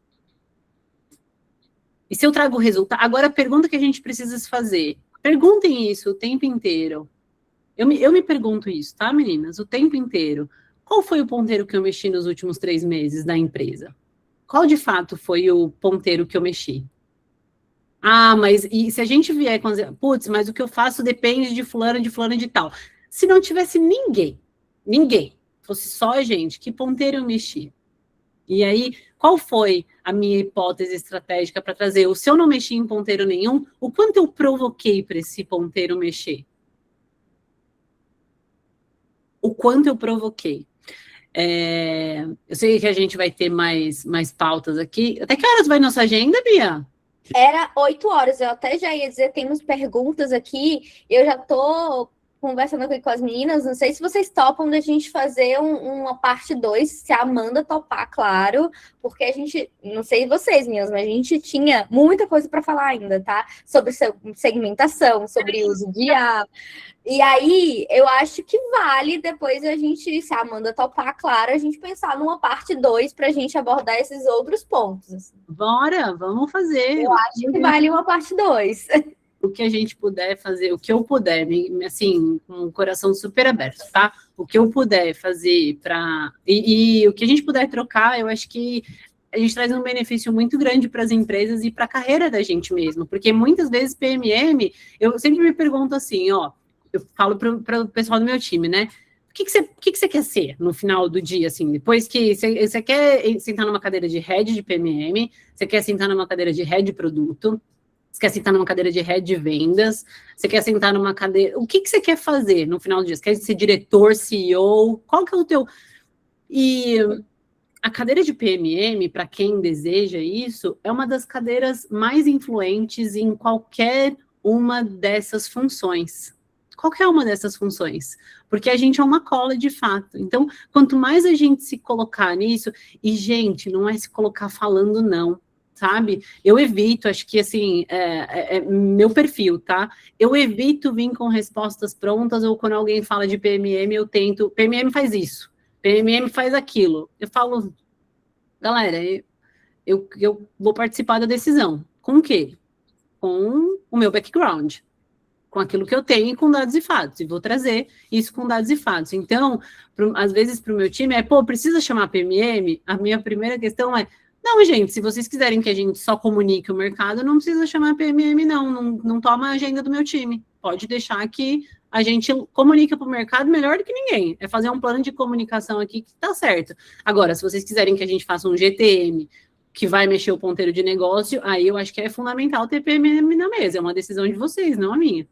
E se eu trago o resultado? Agora, a pergunta que a gente precisa se fazer, perguntem isso o tempo inteiro. Eu me pergunto isso, tá, meninas? O tempo inteiro. Qual foi o ponteiro que eu mexi nos últimos 3 meses da empresa? Qual, de fato, foi o ponteiro que eu mexi? Mas e se a gente vier com putz, mas o que eu faço depende de fulano de tal. Se não tivesse ninguém, fosse só a gente, que ponteiro eu mexi? E aí, qual foi a minha hipótese estratégica para trazer? Se eu não mexi em ponteiro nenhum, o quanto eu provoquei para esse ponteiro mexer? O quanto eu provoquei? Eu sei que a gente vai ter mais pautas aqui. Até que horas vai nossa agenda, Bia? Era 8 horas, eu até já ia dizer, temos perguntas aqui, eu já tô conversando aqui com as meninas, não sei se vocês topam da gente fazer uma parte 2, se a Amanda topar, claro, porque a gente, não sei vocês, meninas, mas a gente tinha muita coisa para falar ainda, tá? Sobre segmentação, sobre uso de IA. E aí, eu acho que vale depois a gente, se a Amanda topar, claro, a gente pensar numa parte 2 para a gente abordar esses outros pontos. Assim. Bora, vamos fazer. Eu acho que vale uma parte 2. O que a gente puder fazer, o que eu puder, assim, com o coração super aberto, tá? O que eu puder fazer para... E o que a gente puder trocar, eu acho que a gente traz um benefício muito grande para as empresas e para a carreira da gente mesmo, porque muitas vezes PMM, eu sempre me pergunto assim, ó, eu falo para o pessoal do meu time, né? O que você quer ser no final do dia, assim? Depois que você quer sentar numa cadeira de head de PMM, você quer sentar numa cadeira de head de produto, você quer sentar numa cadeira de head de vendas, você quer sentar numa cadeira... O que você quer fazer no final do dia? Você quer ser diretor, CEO? Qual que é o teu... E a cadeira de PMM, para quem deseja isso, é uma das cadeiras mais influentes em qualquer uma dessas funções. Qualquer uma dessas funções. Porque a gente é uma cola de fato. Então, quanto mais a gente se colocar nisso... E, gente, não é se colocar falando não. Sabe? Eu evito, acho que assim, é meu perfil, tá? Eu evito vir com respostas prontas ou quando alguém fala de PMM, eu tento, PMM faz isso, PMM faz aquilo. Eu falo, galera, eu vou participar da decisão. Com o quê? Com o meu background, com aquilo que eu tenho com dados e fatos, e vou trazer isso com dados e fatos. Então, às vezes para o meu time precisa chamar PMM? A minha primeira questão é, não, gente, se vocês quiserem que a gente só comunique o mercado, não precisa chamar PMM, não toma a agenda do meu time. Pode deixar que a gente comunica para o mercado melhor do que ninguém. É fazer um plano de comunicação aqui que tá certo. Agora, se vocês quiserem que a gente faça um GTM, que vai mexer o ponteiro de negócio, aí eu acho que é fundamental ter PMM na mesa. É uma decisão de vocês, não a minha.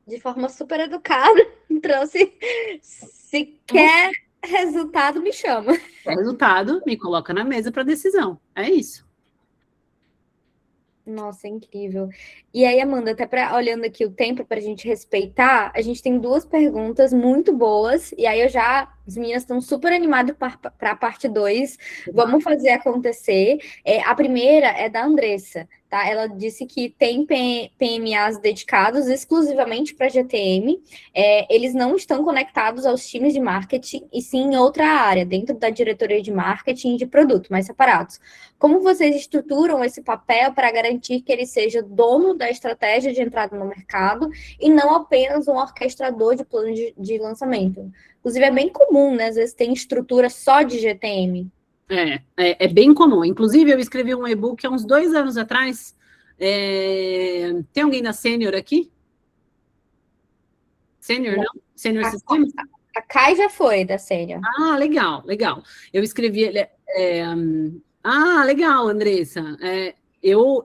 De forma super educada, trouxe... Se quer... Resultado, me chama. Resultado, me coloca na mesa para decisão. É isso. Nossa, é incrível. E aí, Amanda, até olhando aqui o tempo para a gente respeitar, a gente tem 2 perguntas muito boas, e aí as meninas estão super animadas para a parte 2. Vamos fazer acontecer. A primeira é da Andressa, tá? Ela disse que tem PMAs dedicados exclusivamente para GTM. Eles não estão conectados aos times de marketing, e sim em outra área, dentro da diretoria de marketing e de produto, mais separados. Como vocês estruturam esse papel para garantir que ele seja dono da estratégia de entrada no mercado e não apenas um orquestrador de plano de lançamento? Inclusive, é bem comum, né? Às vezes tem estrutura só de GTM. É bem comum. Inclusive, eu escrevi um e-book há uns 2 anos atrás. Tem alguém da Sênior aqui? Sênior, não? Sênior Systems? A Kai já foi da Sênior. Ah, legal. Eu escrevi... legal, Andressa. Eu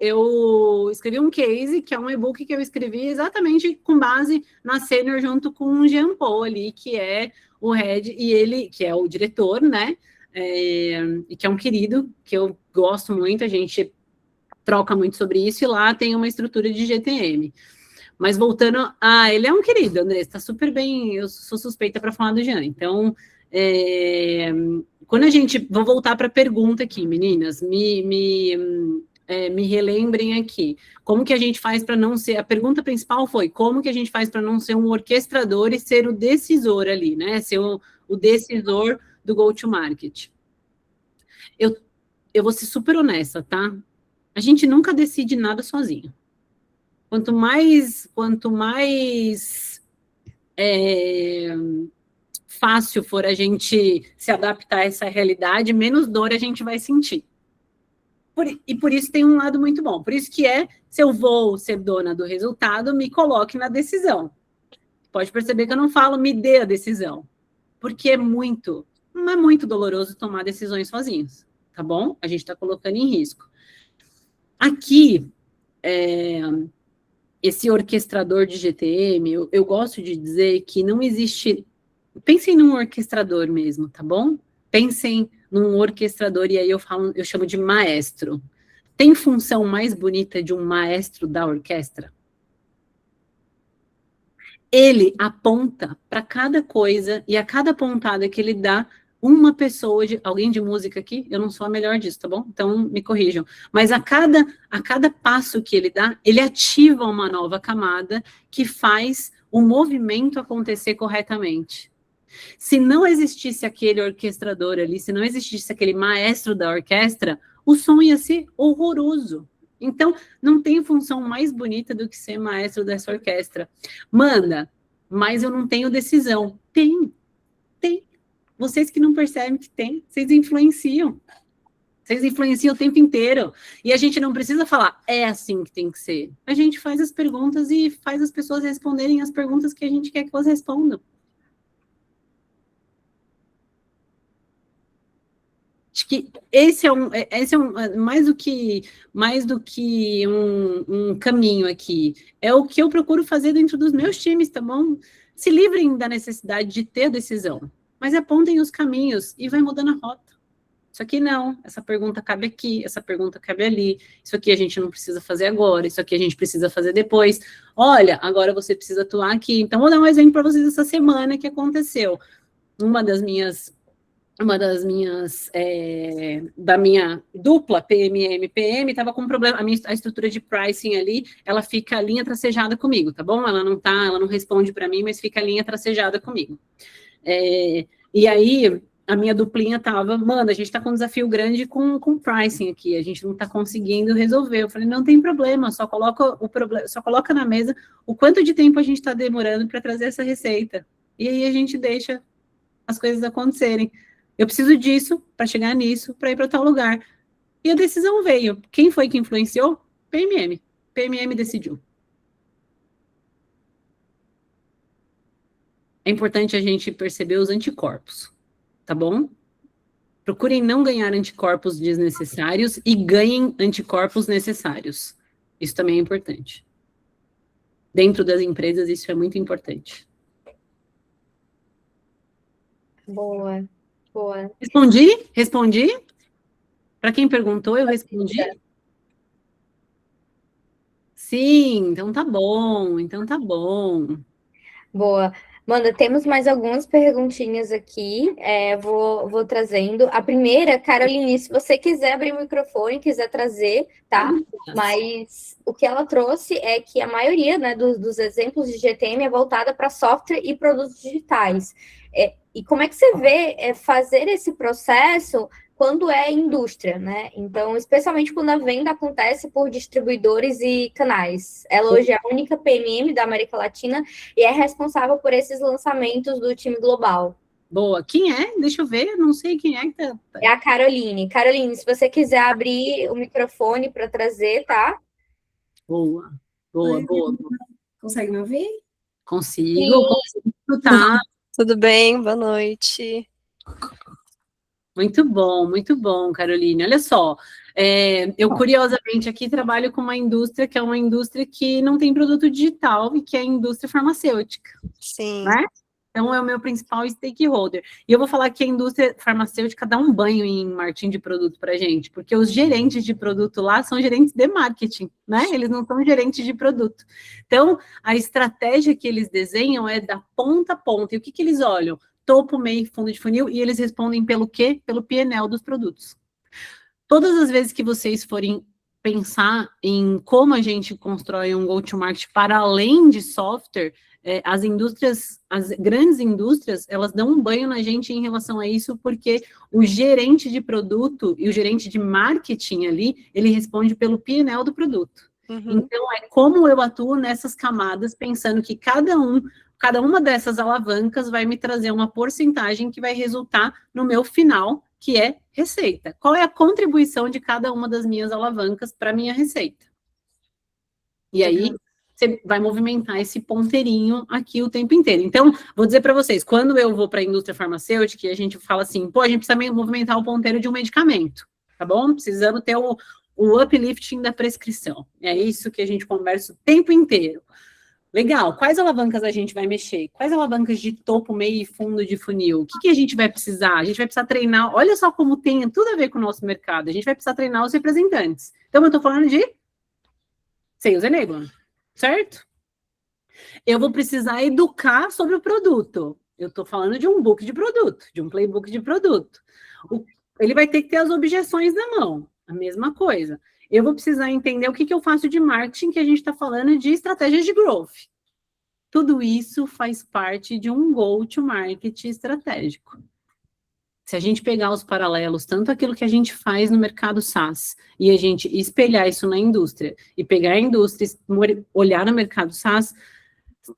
escrevi um case, que é um e-book que eu escrevi exatamente com base na Sênior, junto com o Jean Paul ali, que é o head, e ele, que é o diretor, né? E que é um querido, que eu gosto muito, a gente troca muito sobre isso, e lá tem uma estrutura de GTM. Mas voltando, ele é um querido, André, está super bem, eu sou suspeita para falar do Jean, então, quando vou voltar para a pergunta aqui, meninas, me relembrem aqui, como que a gente faz para não ser, a pergunta principal foi, como que a gente faz para não ser um orquestrador e ser o decisor ali, né, ser o decisor do go-to-market. Eu vou ser super honesta, tá? A gente nunca decide nada sozinho. Quanto mais fácil for a gente se adaptar a essa realidade, menos dor a gente vai sentir. E por isso tem um lado muito bom. Por isso que se eu vou ser dona do resultado, me coloque na decisão. Pode perceber que eu não falo, me dê a decisão. Porque não é muito doloroso tomar decisões sozinhos, tá bom? A gente está colocando em risco. Aqui, esse orquestrador de GTM, eu gosto de dizer que não existe... Pensem num orquestrador mesmo, tá bom? Pensem num orquestrador, e aí eu chamo de maestro. Tem função mais bonita de um maestro da orquestra? ele aponta para cada coisa, e a cada pontada que ele dá, uma pessoa, alguém de música aqui, eu não sou a melhor disso, tá bom? Então me corrijam. Mas a cada passo que ele dá, ele ativa uma nova camada que faz o movimento acontecer corretamente. Se não existisse aquele orquestrador ali, se não existisse aquele maestro da orquestra, o som ia ser horroroso. Então, não tem função mais bonita do que ser maestro dessa orquestra. Manda, mas eu não tenho decisão. Tem. Vocês que não percebem que tem, vocês influenciam. Vocês influenciam o tempo inteiro. E a gente não precisa falar, é assim que tem que ser. A gente faz as perguntas e faz as pessoas responderem as perguntas que a gente quer que elas respondam. Acho que esse é mais do que um caminho aqui. É o que eu procuro fazer dentro dos meus times, tá bom? Se livrem da necessidade de ter decisão, mas apontem os caminhos e vai mudando a rota. Isso aqui não, essa pergunta cabe aqui, essa pergunta cabe ali, isso aqui a gente não precisa fazer agora, isso aqui a gente precisa fazer depois. Olha, agora você precisa atuar aqui. Então, vou dar um exemplo para vocês essa semana que aconteceu. Da minha dupla PMM-PM estava com um problema, a estrutura de pricing ali, ela fica linha tracejada comigo, tá bom? Ela não responde para mim, mas fica linha tracejada comigo. E aí, a minha duplinha tava, mano, a gente tá com um desafio grande com pricing aqui, a gente não tá conseguindo resolver. Eu falei, não tem problema, só coloca na mesa o quanto de tempo a gente tá demorando para trazer essa receita. E aí a gente deixa as coisas acontecerem. Eu preciso disso para chegar nisso, para ir para tal lugar. E a decisão veio. Quem foi que influenciou? PMM. PMM decidiu. É importante a gente perceber os anticorpos, tá bom? Procurem não ganhar anticorpos desnecessários e ganhem anticorpos necessários. Isso também é importante. Dentro das empresas, isso é muito importante. Boa. Respondi? Para quem perguntou, eu respondi? Sim, então tá bom. Boa. Manda, temos mais algumas perguntinhas aqui, vou trazendo. A primeira, Caroline, se você quiser abrir o microfone, quiser trazer, tá? Mas o que ela trouxe é que a maioria, né, dos exemplos de GTM é voltada para software e produtos digitais. E como é que você vê fazer esse processo quando é indústria, né? Então, especialmente quando a venda acontece por distribuidores e canais. Ela hoje é a única PMM da América Latina e é responsável por esses lançamentos do time global. Boa. Quem é? Deixa eu ver, não sei quem é que tá. É a Caroline. Caroline, se você quiser abrir o microfone para trazer, tá? Boa. Consegue me ouvir? Consigo escutar. Tudo bem, boa noite. Muito bom, Caroline. Olha só, eu curiosamente aqui trabalho com uma indústria que é uma indústria que não tem produto digital e que é a indústria farmacêutica. Sim. Né? Então, é o meu principal stakeholder. E eu vou falar que a indústria farmacêutica dá um banho em marketing de produto para a gente, porque os gerentes de produto lá são gerentes de marketing, né? Eles não são gerentes de produto. Então, a estratégia que eles desenham é da ponta a ponta. E o que eles olham? Topo, meio, fundo de funil, e eles respondem pelo quê? Pelo P&L dos produtos. Todas as vezes que vocês forem pensar em como a gente constrói um go-to-market para além de software, as grandes indústrias, elas dão um banho na gente em relação a isso, porque o gerente de produto e o gerente de marketing ali, ele responde pelo P&L do produto. Uhum. Então, é como eu atuo nessas camadas, pensando que cada uma dessas alavancas vai me trazer uma porcentagem que vai resultar no meu final, que é receita. Qual é a contribuição de cada uma das minhas alavancas para a minha receita? E aí, você vai movimentar esse ponteirinho aqui o tempo inteiro. Então, vou dizer para vocês, quando eu vou para a indústria farmacêutica, a gente fala assim, a gente precisa movimentar o ponteiro de um medicamento, tá bom? Precisamos ter o uplifting da prescrição. É isso que a gente conversa o tempo inteiro. Legal, quais alavancas a gente vai mexer? Quais alavancas de topo, meio e fundo de funil? O que a gente vai precisar? A gente vai precisar treinar, olha só como tem tudo a ver com o nosso mercado, a gente vai precisar treinar os representantes. Então, eu estou falando de Sales Enablement, certo? Eu vou precisar educar sobre o produto. Eu estou falando de um book de produto, de um playbook de produto. Ele vai ter que ter as objeções na mão, a mesma coisa. Eu vou precisar entender o que eu faço de marketing, que a gente está falando de estratégias de growth. Tudo isso faz parte de um go-to-market estratégico. Se a gente pegar os paralelos, tanto aquilo que a gente faz no mercado SaaS, e a gente espelhar isso na indústria, e pegar a indústria, olhar no mercado SaaS,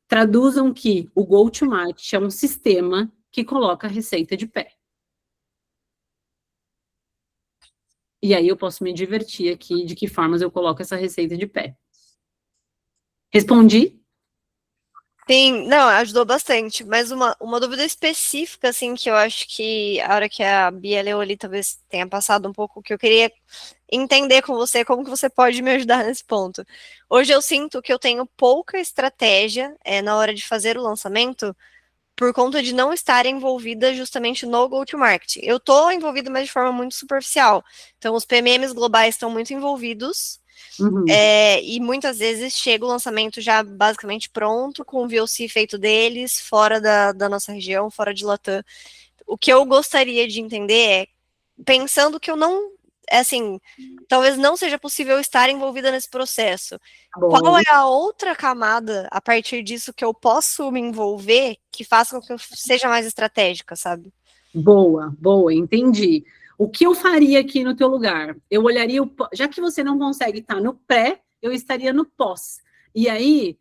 traduzam que o go-to-market é um sistema que coloca a receita de pé. E aí eu posso me divertir aqui de que formas eu coloco essa receita de pé. Respondi? Sim, não, ajudou bastante, mas uma dúvida específica, assim, que eu acho que a hora que a Bia leu ali talvez tenha passado um pouco, que eu queria entender com você, como que você pode me ajudar nesse ponto. Hoje eu sinto que eu tenho pouca estratégia na hora de fazer o lançamento, por conta de não estar envolvida justamente no go-to-market. Eu estou envolvida, mas de forma muito superficial. Então, os PMMs globais estão muito envolvidos, e muitas vezes chega o lançamento já basicamente pronto, com o VOC feito deles, fora da nossa região, fora de Latam. O que eu gostaria de entender é, pensando que eu não, assim, talvez não seja possível estar envolvida nesse processo. Qual é a outra camada, a partir disso, que eu posso me envolver, que faça com que eu seja mais estratégica, sabe? Boa, entendi. O que eu faria aqui no teu lugar? Eu olharia, já que você não consegue estar no pré, eu estaria no pós. E aí,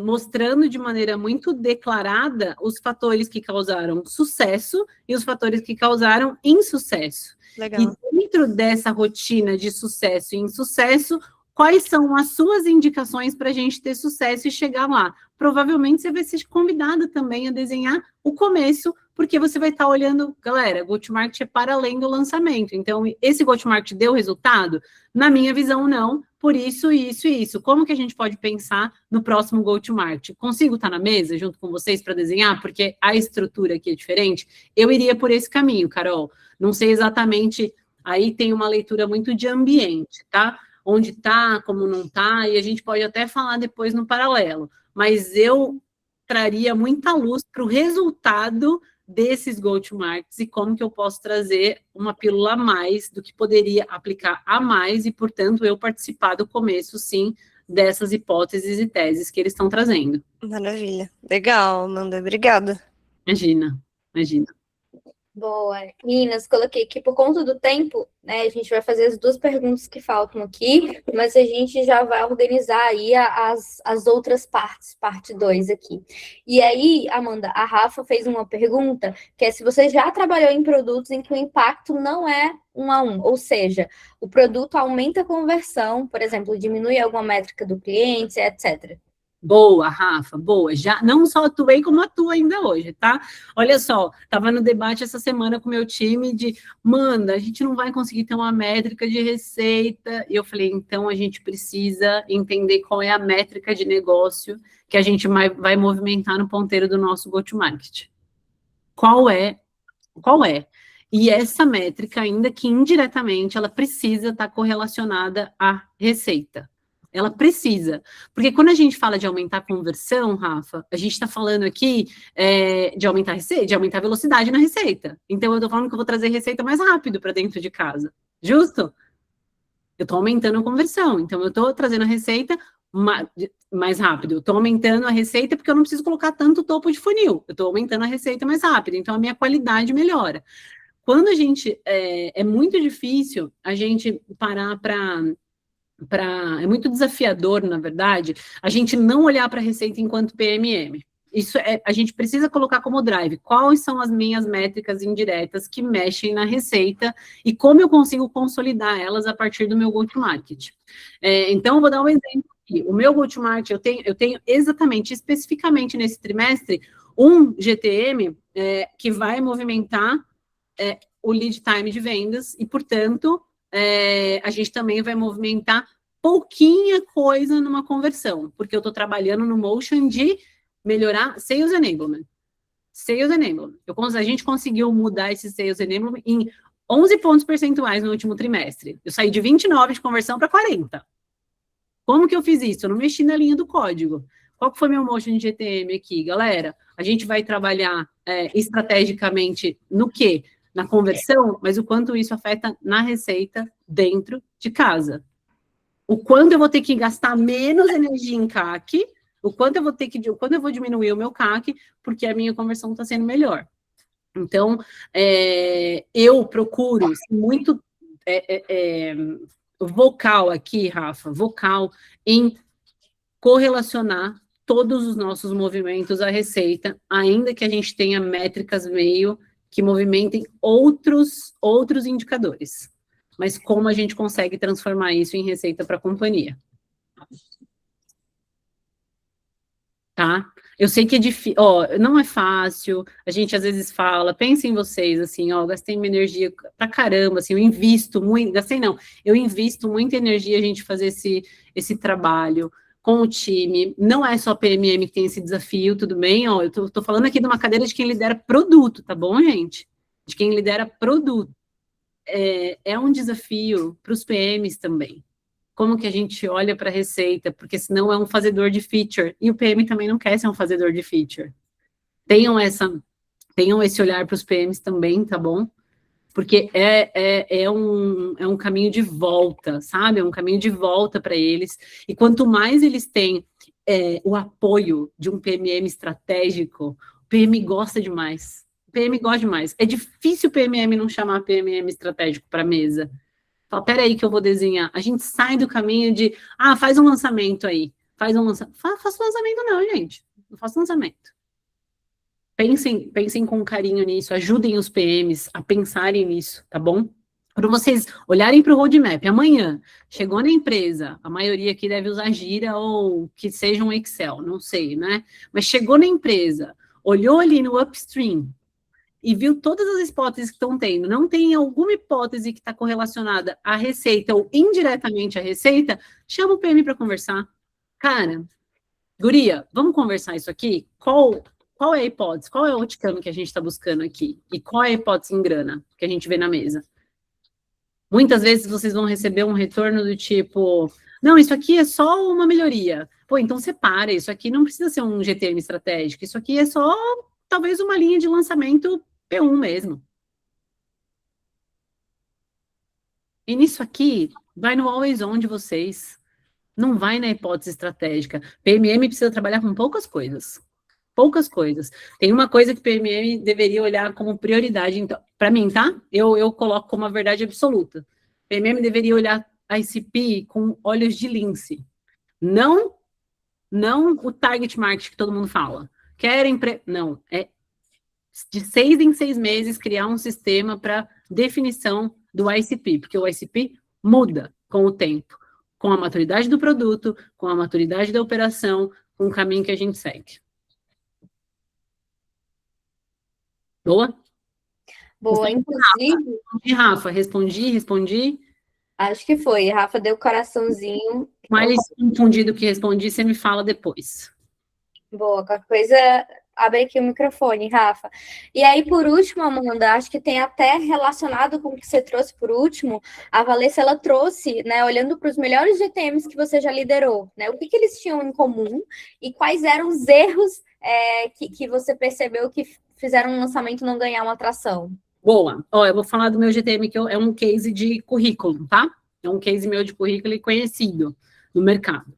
mostrando de maneira muito declarada os fatores que causaram sucesso e os fatores que causaram insucesso. Legal. E dentro dessa rotina de sucesso e insucesso, quais são as suas indicações para a gente ter sucesso e chegar lá? Provavelmente você vai ser convidada também a desenhar o começo, porque você vai estar olhando, galera, go-to-market é para além do lançamento. Então, esse go-to-market deu resultado? Na minha visão, não. Por isso, isso e isso. Como que a gente pode pensar no próximo go-to-market? Consigo estar na mesa junto com vocês para desenhar? Porque a estrutura aqui é diferente. Eu iria por esse caminho, Carol. Não sei exatamente, aí tem uma leitura muito de ambiente, tá? Onde está, como não está, e a gente pode até falar depois no paralelo. Mas eu traria muita luz para o resultado desses go-to-markets e como que eu posso trazer uma pílula a mais do que poderia aplicar a mais e, portanto, eu participar do começo, sim, dessas hipóteses e teses que eles estão trazendo. Maravilha. Legal, Amanda. Obrigada. Imagina. Boa. Meninas, coloquei aqui por conta do tempo, né? A gente vai fazer as duas perguntas que faltam aqui, mas a gente já vai organizar aí as outras partes, parte 2 aqui. E aí, Amanda, a Rafa fez uma pergunta, que é se você já trabalhou em produtos em que o impacto não é 1 a 1, ou seja, o produto aumenta a conversão, por exemplo, diminui alguma métrica do cliente, etc. Boa, Rafa, boa. Já não só atuei, como atua ainda hoje, tá? Olha só, estava no debate essa semana com o meu time de, Manda, a gente não vai conseguir ter uma métrica de receita. E eu falei, então a gente precisa entender qual é a métrica de negócio que a gente vai movimentar no ponteiro do nosso go-to-market. Qual é? E essa métrica, ainda que indiretamente, ela precisa estar correlacionada à receita. Ela precisa. Porque quando a gente fala de aumentar a conversão, Rafa, a gente está falando aqui de aumentar a receita, de aumentar a velocidade na receita. Então, eu estou falando que eu vou trazer receita mais rápido para dentro de casa. Justo? Eu estou aumentando a conversão. Então, eu estou trazendo a receita mais rápido. Eu estou aumentando a receita porque eu não preciso colocar tanto topo de funil. Eu estou aumentando a receita mais rápido. Então, a minha qualidade melhora. Quando a gente... é muito difícil a gente parar é muito desafiador, na verdade, a gente não olhar para a receita enquanto PMM. Isso a gente precisa colocar como drive. Quais são as minhas métricas indiretas que mexem na receita e como eu consigo consolidar elas a partir do meu go-to-market. Então, eu vou dar um exemplo aqui. O meu go-to-market, eu tenho exatamente, especificamente nesse trimestre, um GTM que vai movimentar o lead time de vendas e, portanto, a gente também vai movimentar pouquinha coisa numa conversão, porque eu estou trabalhando no motion de melhorar Sales Enablement. A gente conseguiu mudar esse Sales Enablement em 11 pontos percentuais no último trimestre. Eu saí de 29 de conversão para 40. Como que eu fiz isso? Eu não mexi na linha do código. Qual que foi meu motion de GTM aqui, galera? A gente vai trabalhar estrategicamente no quê? Na conversão, mas o quanto isso afeta na receita dentro de casa. O quanto eu vou ter que gastar menos energia em CAC, o quanto eu vou diminuir o meu CAC, porque a minha conversão está sendo melhor. Então, eu procuro muito vocal aqui, Rafa, vocal em correlacionar todos os nossos movimentos à receita, ainda que a gente tenha métricas meio que movimentem outros indicadores. Mas como a gente consegue transformar isso em receita para a companhia? Tá? Eu sei que é difícil, não é fácil, a gente às vezes fala, pensa em vocês, assim, gastei minha energia pra caramba, assim, eu invisto muita energia a gente fazer esse trabalho com o time, não é só PMM que tem esse desafio, tudo bem? Eu tô falando aqui de uma cadeira de quem lidera produto, tá bom, gente? De quem lidera produto. É um desafio para os PMs também. Como que a gente olha para a receita, porque senão é um fazedor de feature, e o PM também não quer ser um fazedor de feature. Tenham esse olhar para os PMs também, tá bom? Porque é um caminho de volta, sabe? É um caminho de volta para eles, e quanto mais eles têm o apoio de um PMM estratégico, o PM gosta demais. O PM gosta demais. É difícil o PMM não chamar PMM estratégico para a mesa. Fala, peraí que eu vou desenhar. A gente sai do caminho de, faz um lançamento aí. Faz um lançamento. Faço lançamento não, gente. Não faço lançamento. Pensem com carinho nisso. Ajudem os PMs a pensarem nisso, tá bom? Para vocês olharem para o roadmap. Amanhã, chegou na empresa, a maioria aqui deve usar Gira ou que seja um Excel, não sei, né? Mas chegou na empresa, olhou ali no upstream, e viu todas as hipóteses que estão tendo, não tem alguma hipótese que está correlacionada à receita ou indiretamente à receita, chama o PM para conversar. Cara, guria, vamos conversar isso aqui? Qual é a hipótese? Qual é o outcome que a gente está buscando aqui? E qual é a hipótese em grana que a gente vê na mesa? Muitas vezes vocês vão receber um retorno do tipo, não, isso aqui é só uma melhoria. Pô, então separa, isso aqui não precisa ser um GTM estratégico, isso aqui é só talvez uma linha de lançamento P1 mesmo. E nisso aqui, vai no always on de vocês. Não vai na hipótese estratégica. PMM precisa trabalhar com poucas coisas. Poucas coisas. Tem uma coisa que PMM deveria olhar como prioridade, então, para mim, tá? Eu coloco como a verdade absoluta. PMM deveria olhar a ICP com olhos de lince. Não o target market que todo mundo fala. Não, é de 6 em 6 meses, criar um sistema para definição do ICP, porque o ICP muda com o tempo, com a maturidade do produto, com a maturidade da operação, com o caminho que a gente segue. Boa? Boa, inclusive... Rafa, respondi? Acho que foi. Rafa deu coraçãozinho. Mais confundido que respondi, você me fala depois. Boa, qualquer coisa, abre aqui o microfone, Rafa. E aí, por último, Amanda, acho que tem até relacionado com o que você trouxe por último, a Valessa, ela trouxe, né, olhando para os melhores GTMs que você já liderou, né, o que eles tinham em comum e quais eram os erros que você percebeu que fizeram um lançamento não ganhar uma atração. Boa. Eu vou falar do meu GTM, que é um case de currículo, tá? É um case meu de currículo e conhecido no mercado.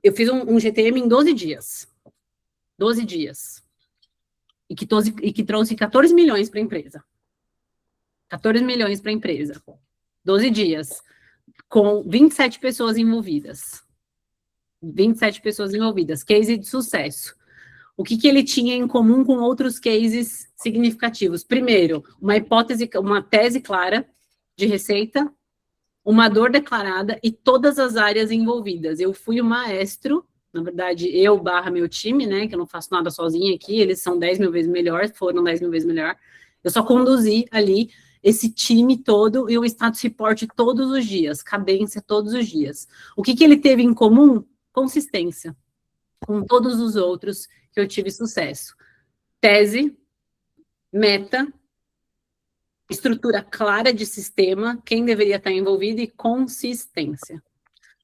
Eu fiz um GTM em 12 dias. 12 dias. E que trouxe 14 milhões para a empresa. 14 milhões para a empresa. 12 dias. Com 27 pessoas envolvidas. 27 pessoas envolvidas. Case de sucesso. O que ele tinha em comum com outros cases significativos? Primeiro, uma tese clara de receita, uma dor declarada e todas as áreas envolvidas. Eu fui o maestro, na verdade, meu time, né, que eu não faço nada sozinha aqui, eles são 10 mil vezes melhor, foram 10 mil vezes melhor. Eu só conduzi ali esse time todo e o status report todos os dias, cadência todos os dias. O que ele teve em comum? Consistência. Com todos os outros que eu tive sucesso. Tese, meta, estrutura clara de sistema, quem deveria estar envolvido e consistência.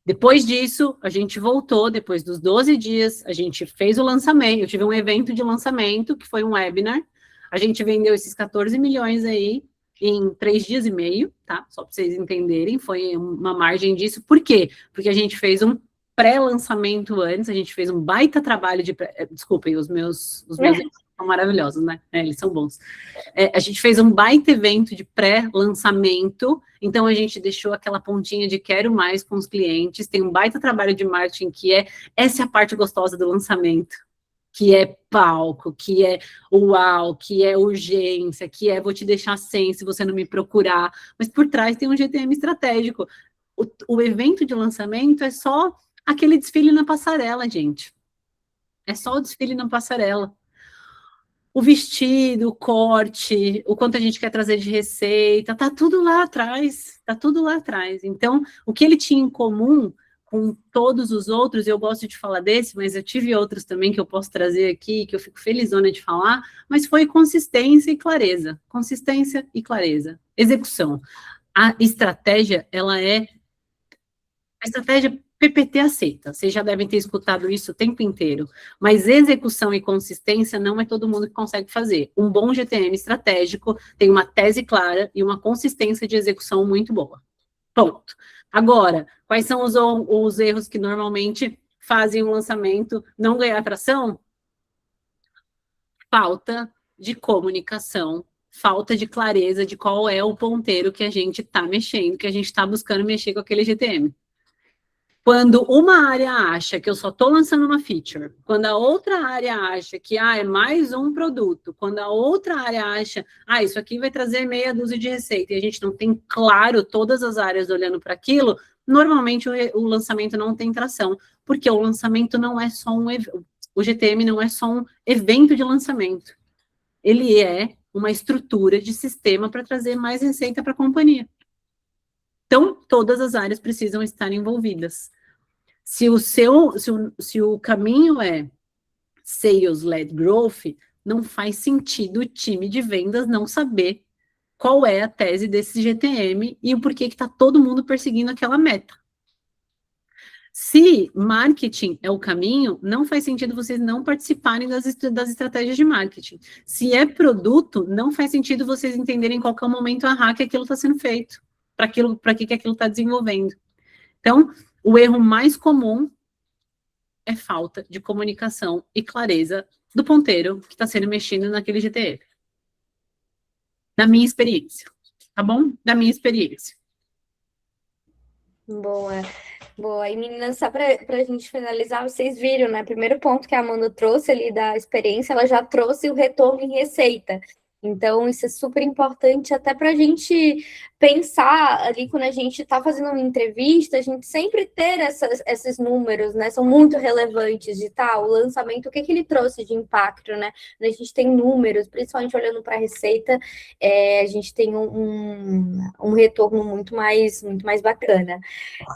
Depois disso, a gente voltou, depois dos 12 dias, a gente fez o lançamento, eu tive um evento de lançamento, que foi um webinar, a gente vendeu esses 14 milhões aí em 3 dias e meio, tá? Só para vocês entenderem, foi uma margem disso. Por quê? Porque a gente fez um pré-lançamento antes, a gente fez um baita trabalho de... Desculpem, os meus são maravilhosos, né? Eles são bons. A gente fez um baita evento de pré-lançamento, então a gente deixou aquela pontinha de quero mais com os clientes, tem um baita trabalho de marketing essa é a parte gostosa do lançamento, que é palco, que é uau, que é urgência, que é vou te deixar sem se você não me procurar, mas por trás tem um GTM estratégico. O evento de lançamento é só aquele desfile na passarela, gente. É só o desfile na passarela. O vestido, o corte, o quanto a gente quer trazer de receita, tá tudo lá atrás, tá tudo lá atrás. Então, o que ele tinha em comum com todos os outros, eu gosto de falar desse, mas eu tive outros também que eu posso trazer aqui, que eu fico felizona de falar, mas foi consistência e clareza. Consistência e clareza. Execução. A estratégia, a estratégia PPT aceita, vocês já devem ter escutado isso o tempo inteiro, mas execução e consistência não é todo mundo que consegue fazer. Um bom GTM estratégico tem uma tese clara e uma consistência de execução muito boa. Ponto. Agora, quais são os erros que normalmente fazem um lançamento não ganhar atração? Falta de comunicação, falta de clareza de qual é o ponteiro que a gente está mexendo, que a gente está buscando mexer com aquele GTM. Quando uma área acha que eu só estou lançando uma feature, quando a outra área acha que é mais um produto, quando a outra área acha, isso aqui vai trazer meia dúzia de receita, e a gente não tem claro todas as áreas olhando para aquilo, normalmente o lançamento não tem tração, porque o lançamento não é só o GTM não é só um evento de lançamento. Ele é uma estrutura de sistema para trazer mais receita para a companhia. Então, todas as áreas precisam estar envolvidas. Se o caminho é sales-led growth, não faz sentido o time de vendas não saber qual é a tese desse GTM e o porquê que está todo mundo perseguindo aquela meta. Se marketing é o caminho, não faz sentido vocês não participarem das estratégias de marketing. Se é produto, não faz sentido vocês entenderem em qualquer momento que aquilo está sendo feito, para que aquilo está desenvolvendo. Então, o erro mais comum é falta de comunicação e clareza do ponteiro que está sendo mexido naquele GTM. Na minha experiência, tá bom? Da minha experiência. Boa. Boa. E meninas, só para a gente finalizar, vocês viram, né? Primeiro ponto que a Amanda trouxe ali da experiência, ela já trouxe o retorno em receita. Então, isso é super importante até para a gente pensar ali quando a gente está fazendo uma entrevista, a gente sempre ter esses números, né? São muito relevantes de o lançamento, o que ele trouxe de impacto, né? A gente tem números, principalmente olhando para a receita, a gente tem um retorno muito mais bacana.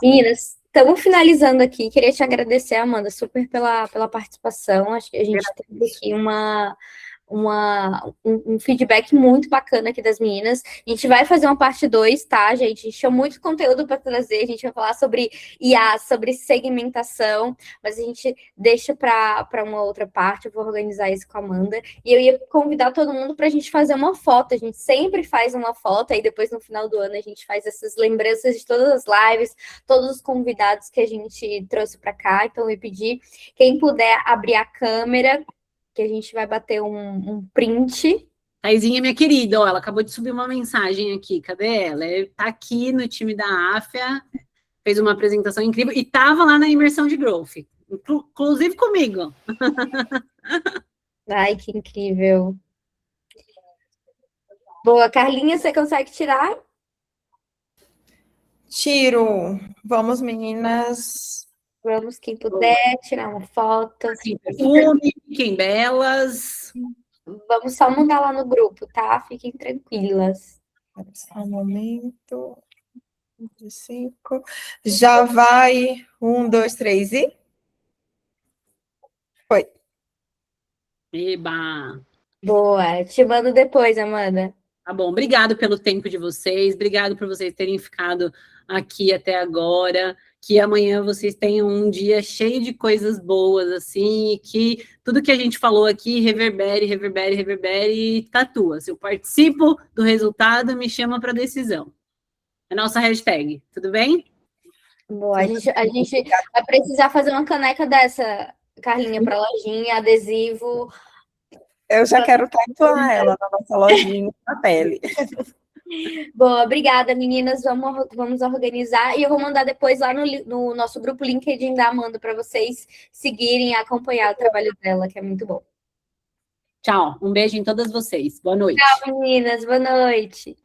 Meninas, estamos finalizando aqui. Queria te agradecer, Amanda, super pela participação. Acho que a gente teve aqui um feedback muito bacana aqui das meninas. A gente vai fazer uma parte 2, tá, gente? A gente tinha muito conteúdo para trazer, a gente vai falar sobre IA, sobre segmentação, mas a gente deixa para uma outra parte, eu vou organizar isso com a Amanda. E eu ia convidar todo mundo para a gente fazer uma foto, a gente sempre faz uma foto, aí depois no final do ano a gente faz essas lembranças de todas as lives, todos os convidados que a gente trouxe para cá. Então eu ia pedir, quem puder abrir a câmera, que a gente vai bater um print. Taizinha, minha querida, ela acabou de subir uma mensagem aqui, cadê ela? Tá aqui no time da AFIA, fez uma apresentação incrível, e tava lá na imersão de growth, inclusive comigo. Ai, que incrível. Boa, Carlinha, você consegue tirar? Tiro. Vamos, meninas. Vamos, quem puder, tirar uma foto. Assim, perfume, fiquem belas. Vamos só mandar lá no grupo, tá? Fiquem tranquilas. Só um momento. 5. Já vai. 1, 2, 3 e... Foi. Eba! Boa, te mando depois, Amanda. Tá bom, obrigado pelo tempo de vocês, obrigado por vocês terem ficado aqui até agora, que amanhã vocês tenham um dia cheio de coisas boas, assim, e que tudo que a gente falou aqui reverbere, reverbere, reverbere e tatua. Se eu participo do resultado, me chama para decisão. É nossa hashtag, tudo bem? Boa, a gente vai precisar fazer uma caneca dessa, Carlinha, para lojinha, adesivo. Eu já quero tatuar ela na nossa lojinha, na pele. Boa, obrigada, meninas. Vamos organizar. E eu vou mandar depois lá no nosso grupo LinkedIn da Amanda para vocês seguirem e acompanhar o trabalho dela, que é muito bom. Tchau, um beijo em todas vocês. Boa noite. Tchau, meninas. Boa noite.